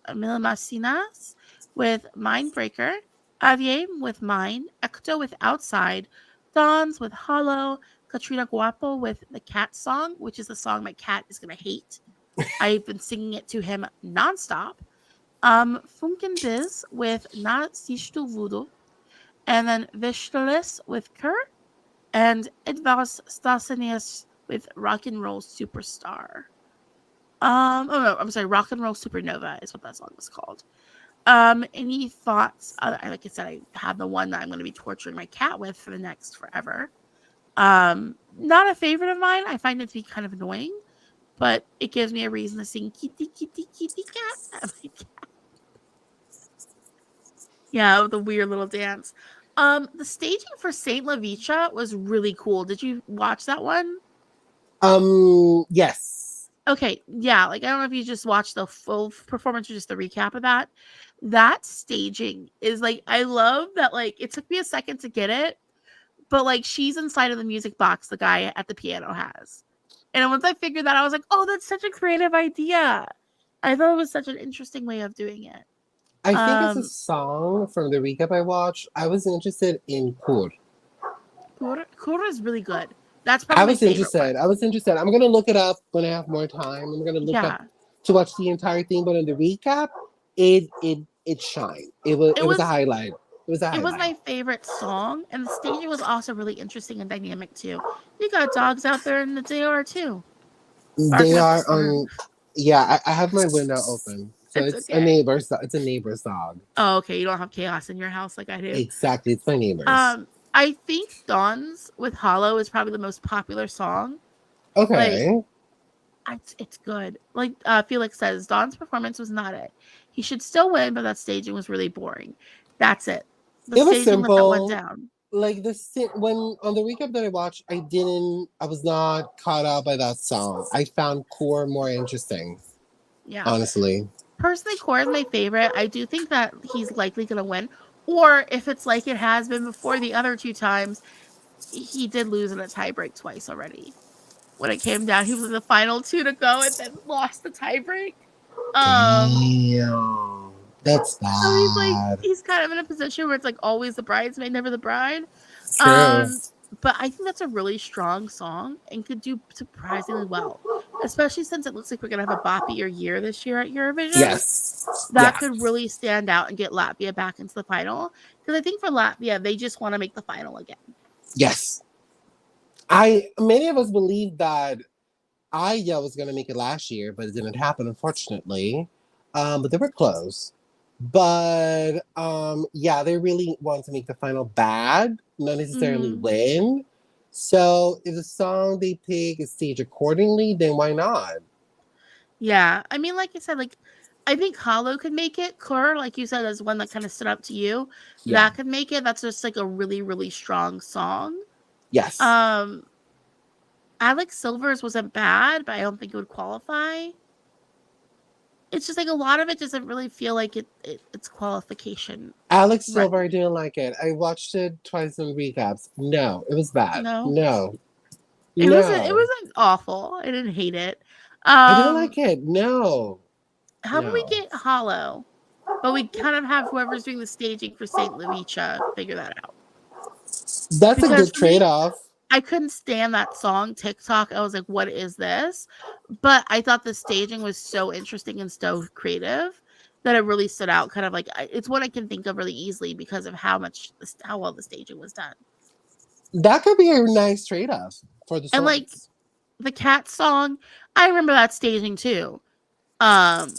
with Mindbreaker, Aviem with Mine, Ecto with Outside, Dons with Hollow, Katrina Guapo with the Cat Song, which is the song my cat is going to hate. I've been singing it to him nonstop. Funkenbiz with Na Sistu Voodoo, and then Vishtalis with Kerr, and Edvars Stasanias with Rock and Roll Superstar. Oh no, I'm sorry, Rock and Roll Supernova is what that song was called. Any thoughts? Like I said, I have the one that I'm going to be torturing my cat with for the next forever. Not a favorite of mine. I find it to be kind of annoying, but it gives me a reason to sing kitty kitty kitty cat. Yeah, with the weird little dance. The staging for Saint Lavicha was really cool. Did you watch that one? Yes. Okay, yeah, like I don't know if you just watched the full performance or just the recap of that. That staging is like I love that like it took me a second to get it, but like she's inside of the music box the guy at the piano has. And once I figured that I was like, "Oh, that's such a creative idea." I thought it was such an interesting way of doing it. I think it's a Um song from the recap I watched. I was interested in Kur. Kura is really good. That's probably I my was favorite interested. one. I was interested. I'm gonna look it up when I have more time. I'm gonna look up Yeah. to watch the entire thing, but in the recap, it shined. It It was a was highlight. It was a it was highlight. my favorite song, and the staging was also really interesting and dynamic too. You got dogs out there in the DR too, They barking up the are storm. yeah, I have my window open. So It's it's a okay. neighbor's dog. Oh, okay. You don't have chaos in your house like I do. Exactly. It's my neighbor's. I think Dawn's with Hollow is probably the most popular song. Like, Okay. it's good. Like Felix says, Dawn's performance was not it. He should still win, but that staging was really boring. That's it. The It was staging let that one simple. down. Like when on the recap that I watched, I was not caught out by that song. I found Core more interesting, Yeah. honestly. Personally, Core is my favorite. I do think that he's likely going to win. Or if it's like it has been before the other two times, he did lose in a tiebreak twice already. When it came down, he was in the final two to go and then lost the tiebreak. Damn, that's So bad. he's kind of in a position where it's like always the bridesmaid, never the bride. True. But I think that's a really strong song and could do surprisingly well, especially since it looks like we're gonna have a boppier year this year at Eurovision. Yes. That Yeah. could really stand out and get Latvia back into the final. Because I think for Latvia, they just want to make the final again. Yes. Many of us believed that Aya was going to make it last year, but it didn't happen, unfortunately. But they were close. But yeah, they really want to make the final bad, not necessarily win. So if the song they pick is staged accordingly, then why not? Yeah, I mean, like I said, like I think Hollow could make it. Kur, like you said, is one that kind of stood up to you. Yeah. That could make it. That's just like a really, really strong song. Yes. Um, Alex Silver's wasn't bad, but I don't think it would qualify. It's just like a lot of it doesn't really feel like it's qualification Alex Silver, I ready. didn't like it. I watched it twice in recaps. No, it was bad. No, No. it No. wasn't awful. I didn't hate it. I didn't Um, like it. No. how about we No. get Hollow? But we kind of have whoever's doing the staging for Saint Lucia figure that out. That's a Because good for me, trade-off. I couldn't stand that song TikTok. I was like, what is this? But I thought the staging was so interesting and so creative that it really stood out. Kind of like it's what I can think of really easily because of how well the staging was done. That could be a nice trade-off for the And like songs. the cat song, I remember that staging too. But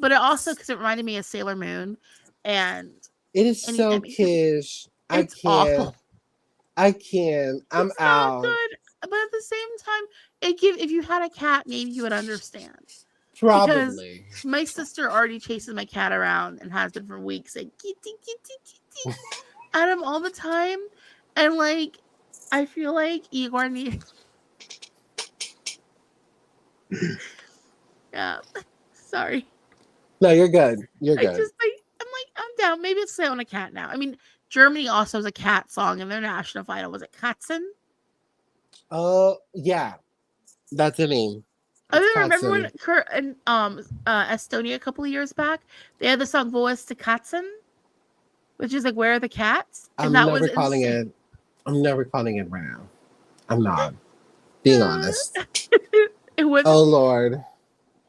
it also because it reminded me of Sailor Moon, and It is I so mean kish. I it's can't. awful. I can't. I'm It's not out. good, but at the same time, if you had a cat, maybe you would understand. Because Probably. my sister already chases my cat around and has been for weeks, saying kitty kitty kitty at him all the time, and like I feel like Igor needs. Yeah, sorry. No, you're good. You're I good. just I'm down. Maybe it's I own a cat now. I mean, Germany also has a cat song in their national final. Was it Katzen? Oh, yeah. That's the name. I It's mean, remember when Katzen. Kurt and Estonia a couple of years back, they had the song "Voice to Katzen," which is like "Where are the cats?" and I'm that never was calling insane. it. I'm never calling it right now. I'm not. Being honest. It was Oh Lord.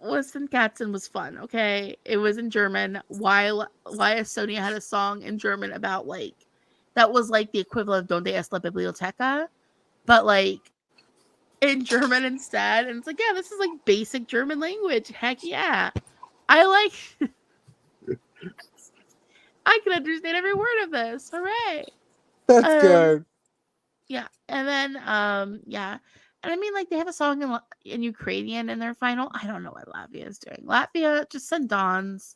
Listen, Katzen was fun. Okay, it was in German. Why Estonia had a song in German about like that was like the equivalent of "Donde es la biblioteca," but like in German instead. And it's like, yeah, this is like basic German language. Heck yeah. I like I can understand every word of this. Hooray. That's Um good. yeah. And then yeah. And I mean like they have a song in Ukrainian in their final. I don't know what Latvia is doing. Latvia just send Dons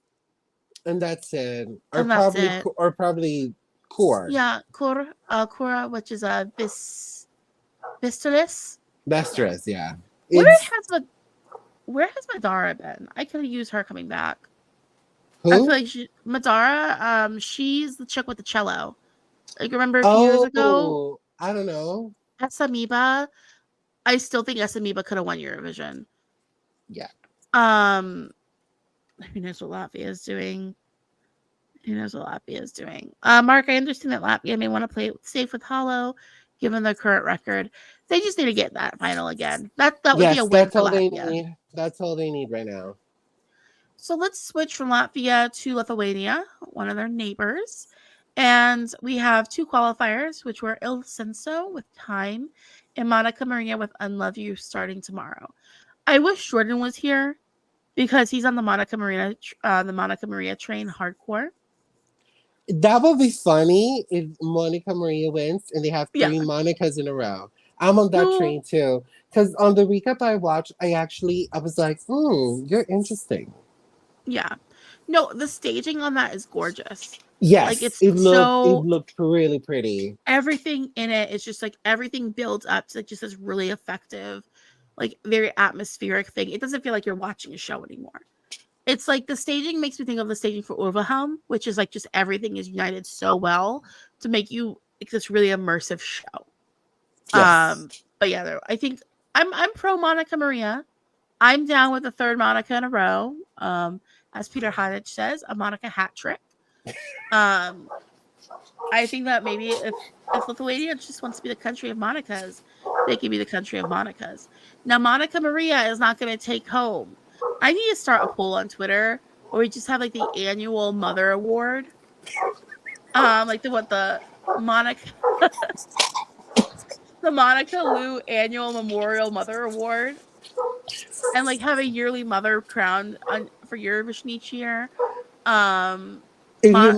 And that's it. and that's it. Or probably core. Yeah, Kura, which is a Vistolis. Vestress, yeah. Where It's where has Madara been? I could use her coming back. I feel who? like Madara, she's the chick with the cello. Like remember a few years ago, Oh, I don't know. Esamiba. I still think Esamiba could have won Eurovision. Yeah. Who knows what Latvia is doing? Who knows what Latvia is doing? Mark, I understand that Latvia may want to play it safe with Hollow, given their current record. They just need to get that final again. That would be a Yes, win that's for all they Latvia. need. That's all they need right now. So let's switch from Latvia to Lithuania, one of their neighbors. And we have two qualifiers, which were Il Senso with Time and Monica Maria with Unlove You starting tomorrow. I wish Jordan was here because he's on the Monica Maria train hardcore. That would be funny if Monica Maria wins and they have Yeah. 3 Monicas in a row. I'm on that No. train too. Because on the recap I watched, I was like, you're interesting. Yeah. No, the staging on that is gorgeous. Like Yes, it's it so looked really pretty. everything in it is just like everything builds up to like just this really effective, like very atmospheric thing. It doesn't feel like you're watching a show anymore. It's like the staging makes me think of the staging for Ulvehelm, which is like just everything is united so well to make you like this really immersive show. Yes. But yeah, I think I'm pro Monica Maria. I'm down with the third Monica in a row. As Peter Hodge says, a Monica hat trick. Um, I think that maybe if Lithuania just wants to be the country of Monicas, they can be the country of Monicas. Now, Monica Maria is not going to take home. I need to start a poll on Twitter where we just have like the annual Mother Award, like the Monica the Monica Liu Annual Memorial Mother Award, and like have a yearly mother crowned for Eurovision each year. Um, Mon-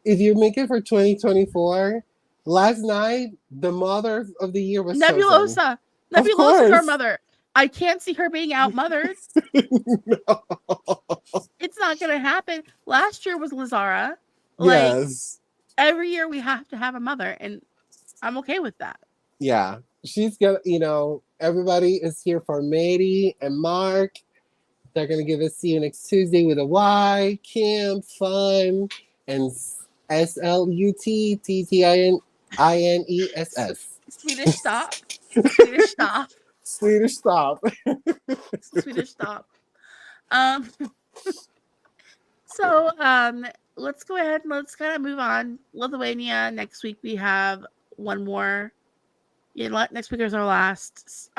If you make it for 2024, last night the mother of the year was chosen. Nebulosa. Of Nebulosa is our course. mother. I can't see her being outmothered. No. It's not going to happen. Last year was Lazara. Like Yes. every year we have to have a mother, and I'm okay with that. Yeah. She's gonna, everybody is here for Mary and Mark. They're gonna give us see you next Tuesday with a Y, Kim, Fun, and SLUTTTINESS. Swedish stop. Swedish stop. Swedish stop. Swedish stop. Um, so let's go ahead and let's kind of move on. Lithuania. Next week we have one more. Yeah, next week is our last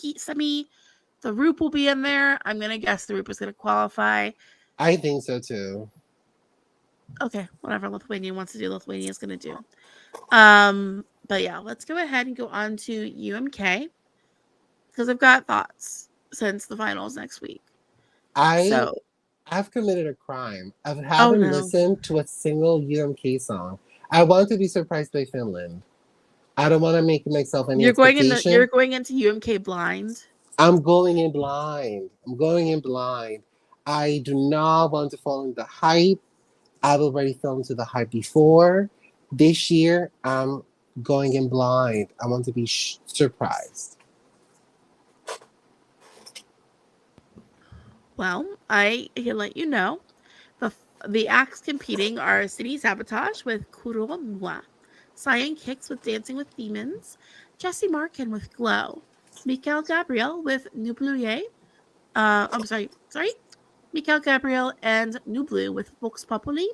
heat semi. The Roop will be in there. I'm gonna guess the Roop is gonna qualify. I think so too. Okay, whatever Lithuania wants to do, Lithuania is gonna do. But yeah, let's go ahead and go on to UMK because I've got thoughts since the finals next week. I've So, committed a crime. I oh haven't no, listened to a single UMK song. I want to be surprised by Finland. I don't want to make myself any you're expectation. going into UMK blind. I'm going in blind. I'm going in blind. I do not want to fall into the hype. I've already fell into the hype before. This year, I'm going in blind. I want to be surprised. Well, I can let you know the acts competing are City Sabotage with Kurova Moi, Cyan Kicks with Dancing with Demons, Jesse Markin with Glow, Mikael Gabriel with Nubluye. I'm sorry. Mikael Gabriel and Nublu with Vox Populi,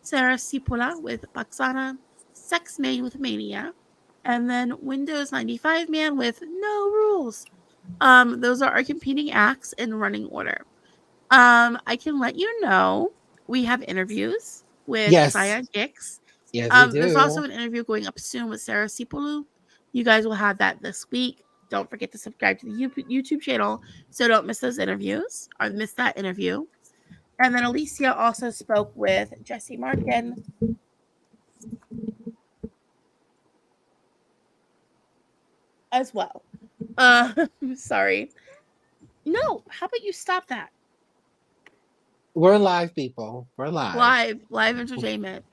Sarah Cipolla with Baxana, Sex Main with Mania, and then Windows 95 Man with No Rules. Those are our competing acts in running order. I can let you know we have interviews with Yes. Cyan Kicks. Yes, we There's also do. an interview going up soon with Sarah Cipolla. You guys will have that this week. Don't forget to subscribe to the YouTube channel so don't miss those interviews or miss that interview. And then Alicia also spoke with Jesse Markin as well. Sorry. No, how about you stop that? We're live, people. We're live. Live entertainment.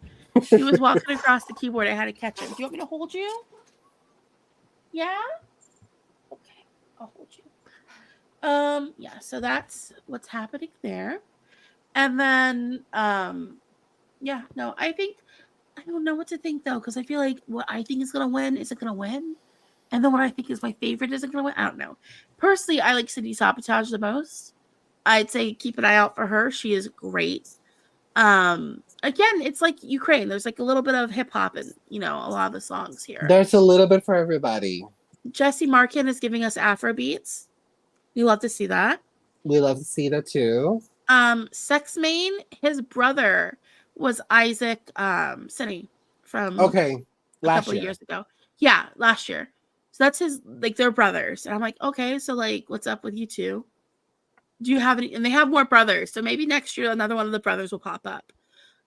He was walking across the keyboard. I had to catch him. Do you want me to hold you? Yeah? Okay, I'll hold you. Yeah, so that's what's happening there. And then yeah, no, I don't know what to think though, because I feel like what I think is gonna win isn't gonna win. And then what I think is my favorite isn't gonna win. I don't know. Personally, I like City Sabotage the most. I'd say keep an eye out for her. She is great. Again, it's like Ukraine. There's like a little bit of hip hop and a lot of the songs here. There's a little bit for everybody. Jesse Markin is giving us Afro beats. We love to see that. We love to see that too. Sex Main, his brother was Isaac Cine from Okay. a couple of years ago. Yeah, last year. So that's they're brothers. And I'm like, okay, so like what's up with you two? Do you have any? And they have more brothers. So maybe next year another one of the brothers will pop up.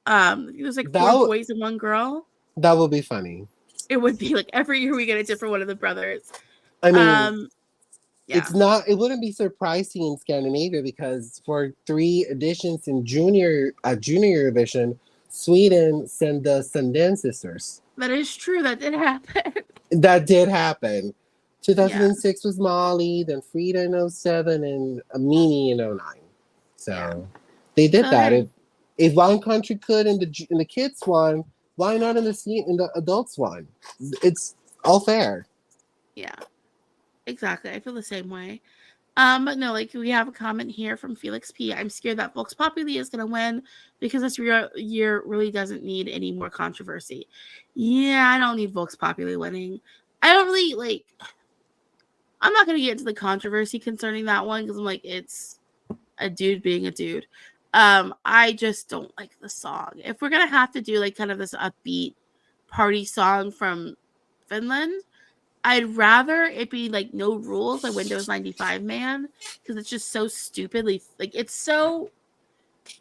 There's like four boys and one girl. That would be funny. It would be like every year we get a different one of the brothers. I mean, Yeah. It wouldn't be surprising in Scandinavia because for 3 editions in junior Eurovision, Sweden sent the Sundance sisters. That is true. That did happen. That did happen. Yeah. 2006 was Molly, then Frida in '07, and Mimi in '09. Yeah. So they did So that. hey. If one country could in the kids one, why not in the adults one? It's all fair. Yeah. Exactly. I feel the same way. But no, like we have a comment here from Felix P. I'm scared that Vox Populi is gonna win because this year really doesn't need any more controversy. Yeah, I don't need Vox Populi winning. I don't really like. I'm not gonna get into the controversy concerning that one because I'm like it's a dude being a dude. I just don't like the song. If we're gonna have to do like kind of this upbeat party song from Finland, I'd rather it be like No Rules by Windows 95 Man because it's just so stupidly like it's so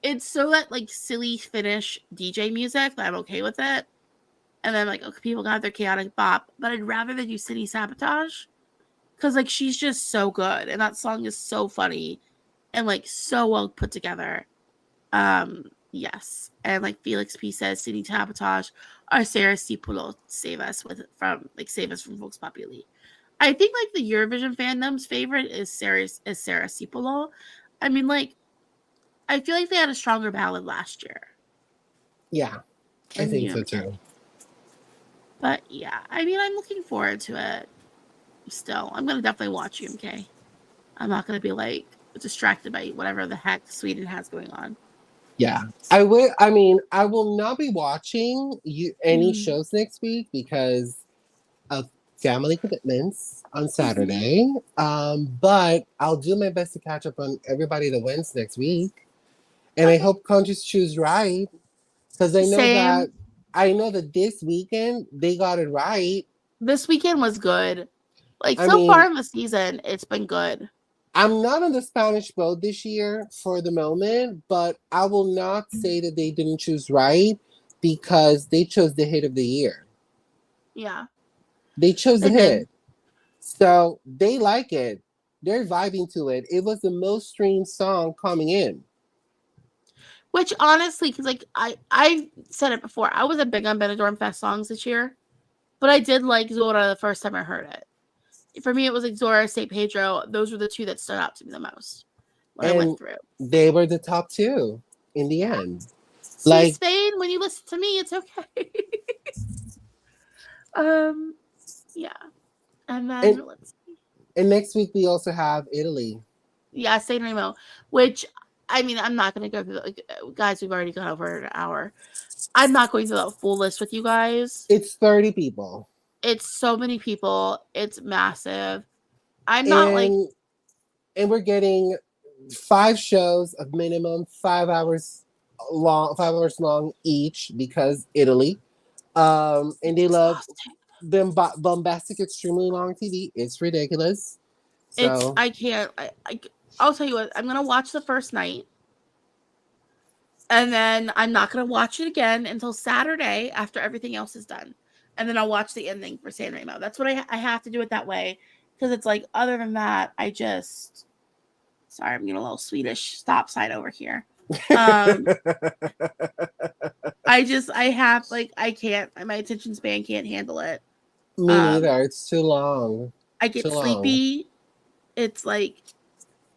that like silly Finnish DJ music that I'm okay with it. And then like okay, people got their chaotic bop, but I'd rather they do City Sabotage because like she's just so good and that song is so funny and like so well put together. Yes, and like Felix P says, City Sabotage or Sarah Cipulo save us from Vox Populi. I think like the Eurovision fandom's favorite is Sarah Cipollone. I mean, like I feel like they had a stronger ballad last year Yeah, I in think so UMK. too. But yeah, I mean, I'm looking forward to it. Still, I'm gonna definitely watch UMK. I'm not gonna be like distracted by whatever the heck Sweden has going on. Yeah, I will. I mean, I will not be watching any Mm. shows next week because of family commitments on Mm-hmm. Saturday. But I'll do my best to catch up on everybody that wins next week, and I Okay. hope countries choose right because Same. I know that this weekend they got it right. This weekend was good. Like I so far mean, in the season, it's been good. I'm not on the Spanish boat this year for the moment, but I will not say that they didn't choose right because they chose the hit of the year. Yeah, They chose the they did. hit. So they like it. They're vibing to it. It was the most streamed song coming in. Which honestly, because like I said it before, I wasn't big on Benidorm Fest songs this year, but I did like Zorra the first time I heard it. For me, it was like Zorra, St. Pedro. Those were the two that stood out to me the most when I went And through. they were the top two in the Yeah. end. See, Like, Spain, when you listen to me, it's okay. um, yeah. And and, then let's see. and next week we also have Italy. Yeah, Sanremo, which I mean, I'm not going to go through the, like, guys, we've already gone over an hour. I'm not going through the full list with you guys. It's 30 people. It's so many people. It's massive. I'm not like And and we're getting 5 shows of minimum 5 hours long each because Italy. And they love exhausting. bombastic, extremely long TV. It's ridiculous. It's So I can't. I'll tell you what. I'm gonna watch the first night, and then I'm not gonna watch it again until Saturday after everything else is done, and then I'll watch the ending for San Remo. That's what I have to do it that way because it's like other than that, I just sorry, I'm getting a little Swedish stop sign over here. Um, I have like I can't. My attention span can't handle it. me Um, neither. It's too long. I Too get long. sleepy. It's like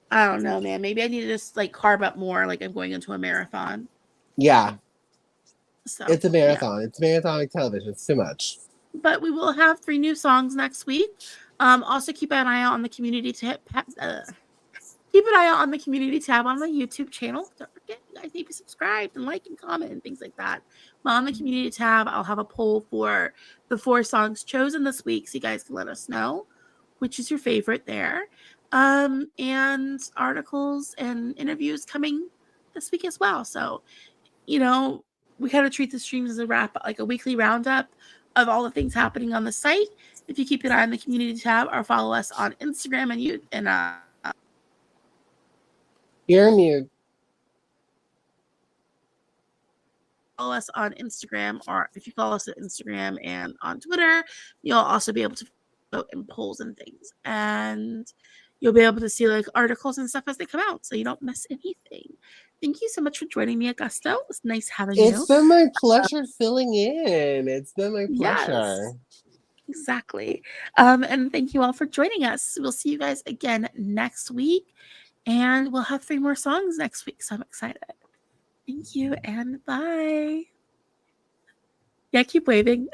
I don't know, man. Maybe I need to just like carb up more, like I'm going into a marathon. Yeah, So it's a yeah, marathon. It's marathonic television. It's too much. but we will have 3 new songs next week. Also keep an eye out on the community tab. Keep an eye out on the community tab on the YouTube channel. Don't forget, you guys need to be subscribed and like and comment and things like that. But on the community tab, I'll have a poll for the 4 songs chosen this week, so you guys can let us know which is your favorite there. And articles and interviews coming this week as well. So you know, we kind of treat the streams as a wrap, like a weekly roundup of all the things happening on the site. If you keep an eye on the community tab or follow us on Instagram and you and You're mute. follow us on Instagram, or if you follow us on Instagram and on Twitter, you'll also be able to vote in polls and things. And you'll be able to see like articles and stuff as they come out, so you don't miss anything. Thank you so much for joining me, Augusto. It was nice having It's you. been my pleasure filling in. It's been my Yes, pleasure. exactly. And thank you all for joining us. We'll see you guys again next week, and we'll have 3 more songs next week. So I'm excited. Thank you and bye. Yeah, keep waving.